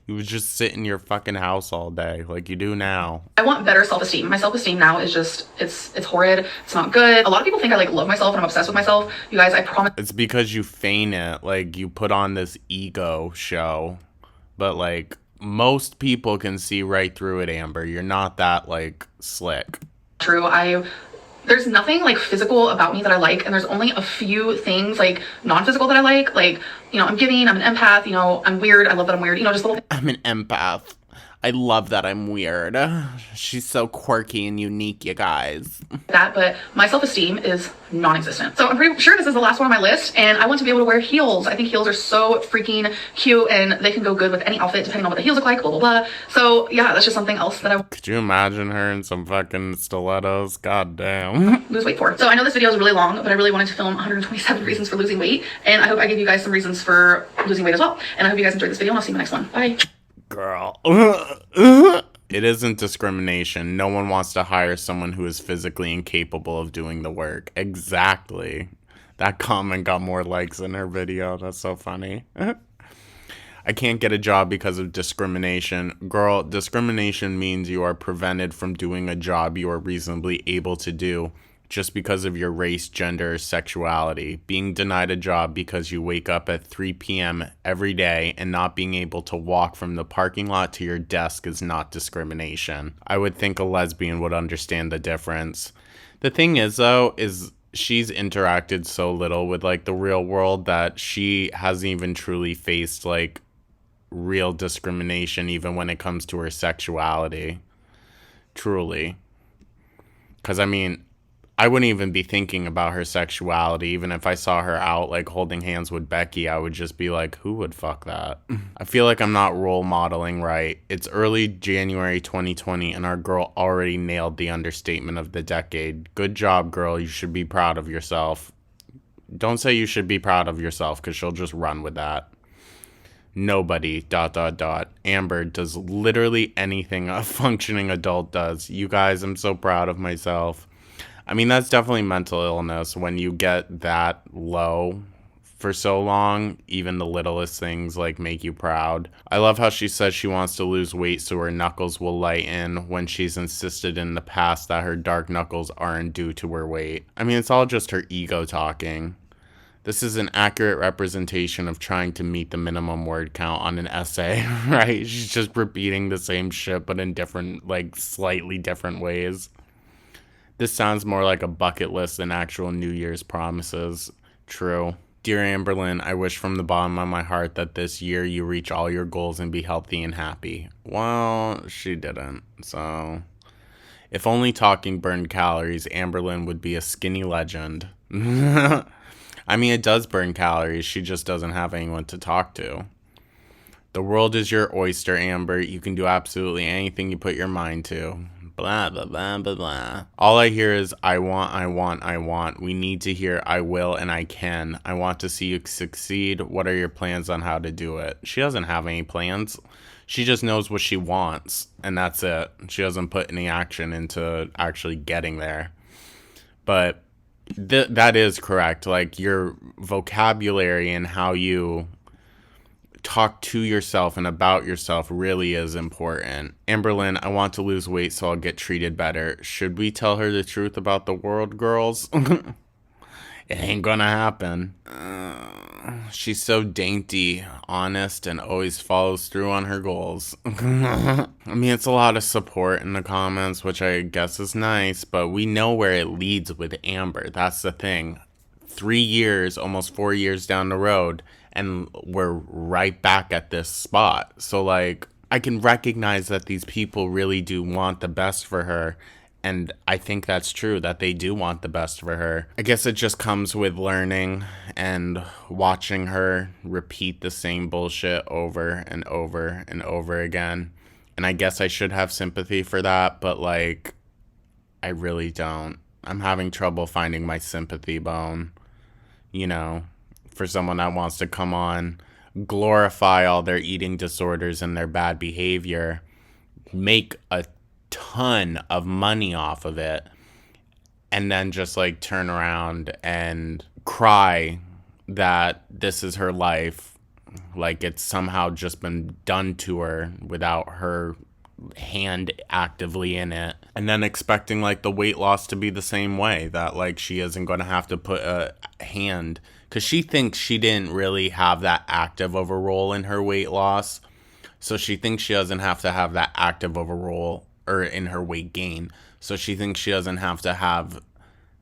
you would just sit in your fucking house all day like you do now. I want better self-esteem. My self-esteem now is just, it's horrid. It's not good. A lot of people think I like love myself and I'm obsessed with myself. You guys, I promise. It's because you feign it. Like, you put on this ego show. But like, most people can see right through it, Amber. You're not that like slick. True. There's nothing like physical about me that I like, and there's only a few things like non-physical that I like. Like, you know, I'm giving, I'm an empath, you know, I'm weird, I love that I'm weird, you know, just little I'm an empath. I love that I'm weird. She's so quirky and unique, you guys. that, but my self-esteem is non-existent. So I'm pretty sure this is the last one on my list, and I want to be able to wear heels. I think heels are so freaking cute, and they can go good with any outfit depending on what the heels look like, blah, blah, blah. So yeah, that's just something else that I Could you imagine her in some fucking stilettos? God damn. lose weight for. So I know this video is really long, but I really wanted to film 127 reasons for losing weight, and I hope I gave you guys some reasons for losing weight as well. And I hope you guys enjoyed this video, and I'll see you in the next one. Bye. Girl. It isn't discrimination. No one wants to hire someone who is physically incapable of doing the work. Exactly. That comment got more likes in her video. That's so funny. I can't get a job because of discrimination. Girl, discrimination means you are prevented from doing a job you are reasonably able to do just because of your race, gender, or sexuality. Being denied a job because you wake up at 3 p.m. every day and not being able to walk from the parking lot to your desk is not discrimination. I would think a lesbian would understand the difference. The thing is, though, is she's interacted so little with, like, the real world that she hasn't even truly faced, like, real discrimination even when it comes to her sexuality. Truly. Because, I mean, I wouldn't even be thinking about her sexuality. Even if I saw her out, like, holding hands with Becky, I would just be like, who would fuck that? I feel like I'm not role modeling right. It's early January 2020, and our girl already nailed the understatement of the decade. Good job, girl. You should be proud of yourself. Don't say you should be proud of yourself, because she'll just run with that. Nobody, ... Amber does literally anything a functioning adult does. You guys, I'm so proud of myself. I mean, that's definitely mental illness when you get that low for so long. Even the littlest things, like, make you proud. I love how she says she wants to lose weight so her knuckles will lighten when she's insisted in the past that her dark knuckles aren't due to her weight. I mean, it's all just her ego talking. This is an accurate representation of trying to meet the minimum word count on an essay, right? She's just repeating the same shit, but in different, like, slightly different ways. This sounds more like a bucket list than actual New Year's promises. True. Dear Amberlynn, I wish from the bottom of my heart that this year you reach all your goals and be healthy and happy. Well, she didn't, so... If only talking burned calories, Amberlynn would be a skinny legend. I mean, it does burn calories. She just doesn't have anyone to talk to. The world is your oyster, Amber. You can do absolutely anything you put your mind to. Blah, blah, blah, blah, blah. All I hear is, I want, I want, I want. We need to hear, I will and I can. I want to see you succeed. What are your plans on how to do it? She doesn't have any plans. She just knows what she wants, and that's it. She doesn't put any action into actually getting there. But that is correct. Like, your vocabulary and how you talk to yourself and about yourself really is important. Amberlynn, I want to lose weight so I'll get treated better. Should we tell her the truth about the world, girls? It ain't gonna happen. She's so dainty, honest, and always follows through on her goals. I mean, it's a lot of support in the comments, which I guess is nice, but we know where it leads with Amber. That's the thing. 3 years, almost 4 years down the road, and we're right back at this spot. So, like, I can recognize that these people really do want the best for her. And I think that's true, that they do want the best for her. I guess it just comes with learning and watching her repeat the same bullshit over and over and over again. And I guess I should have sympathy for that, but, like, I really don't. I'm having trouble finding my sympathy bone, you know, for someone that wants to come on, glorify all their eating disorders and their bad behavior, make a ton of money off of it, and then just like turn around and cry that this is her life, like it's somehow just been done to her without her hand actively in it, and then expecting like the weight loss to be the same way, that like she isn't going to have to put a hand, because she thinks she didn't really have that active of a role in her weight loss, so she thinks she doesn't have to have that active of a role, or in her weight gain, so she thinks she doesn't have to have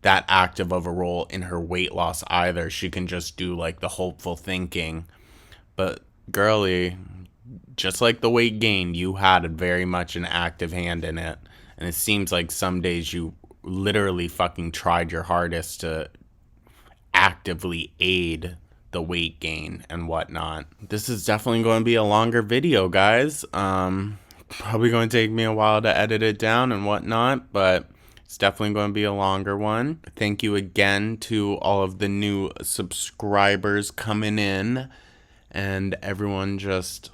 that active of a role in her weight loss either. She can just do like the hopeful thinking. But girly, just like the weight gain, you had very much an active hand in it. And it seems like some days you literally fucking tried your hardest to actively aid the weight gain and whatnot. This is definitely going to be a longer video, guys. Probably going to take me a while to edit it down and whatnot, but it's definitely going to be a longer one. Thank you again to all of the new subscribers coming in, and everyone just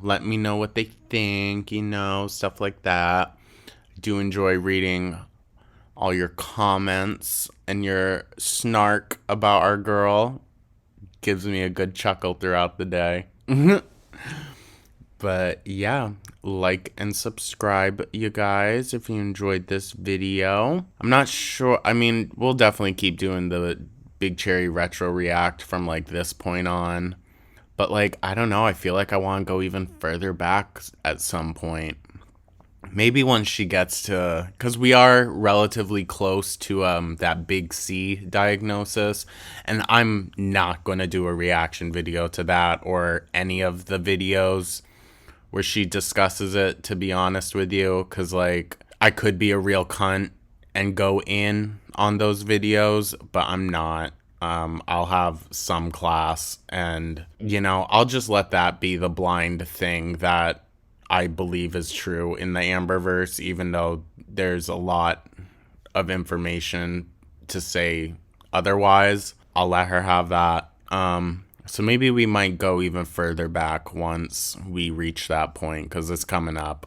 let me know what they think, you know, stuff like that. I do enjoy reading all your comments and your snark about our girl. Gives me a good chuckle throughout the day. But yeah, like and subscribe, you guys, if you enjoyed this video. I'm not sure, I mean, we'll definitely keep doing the Big Cherry Retro React from like this point on. But like, I don't know, I feel like I want to go even further back at some point. Maybe once she gets to, because we are relatively close to that big C diagnosis, and I'm not going to do a reaction video to that or any of the videos where she discusses it, to be honest with you, because like I could be a real cunt and go in on those videos, but I'm not. I'll have some class, and you know, I'll just let that be the blind thing that I believe is true in the Amberverse, even though there's a lot of information to say otherwise. I'll let her have that. So maybe we might go even further back once we reach that point, because it's coming up.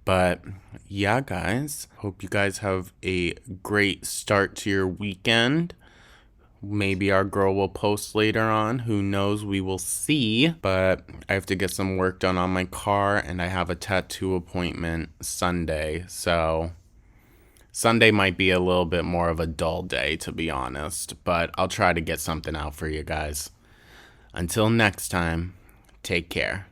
But yeah, guys, hope you guys have a great start to your weekend. Maybe our girl will post later on. Who knows? We will see. But I have to get some work done on my car, and I have a tattoo appointment Sunday. So Sunday might be a little bit more of a dull day, to be honest. But I'll try to get something out for you guys. Until next time, take care.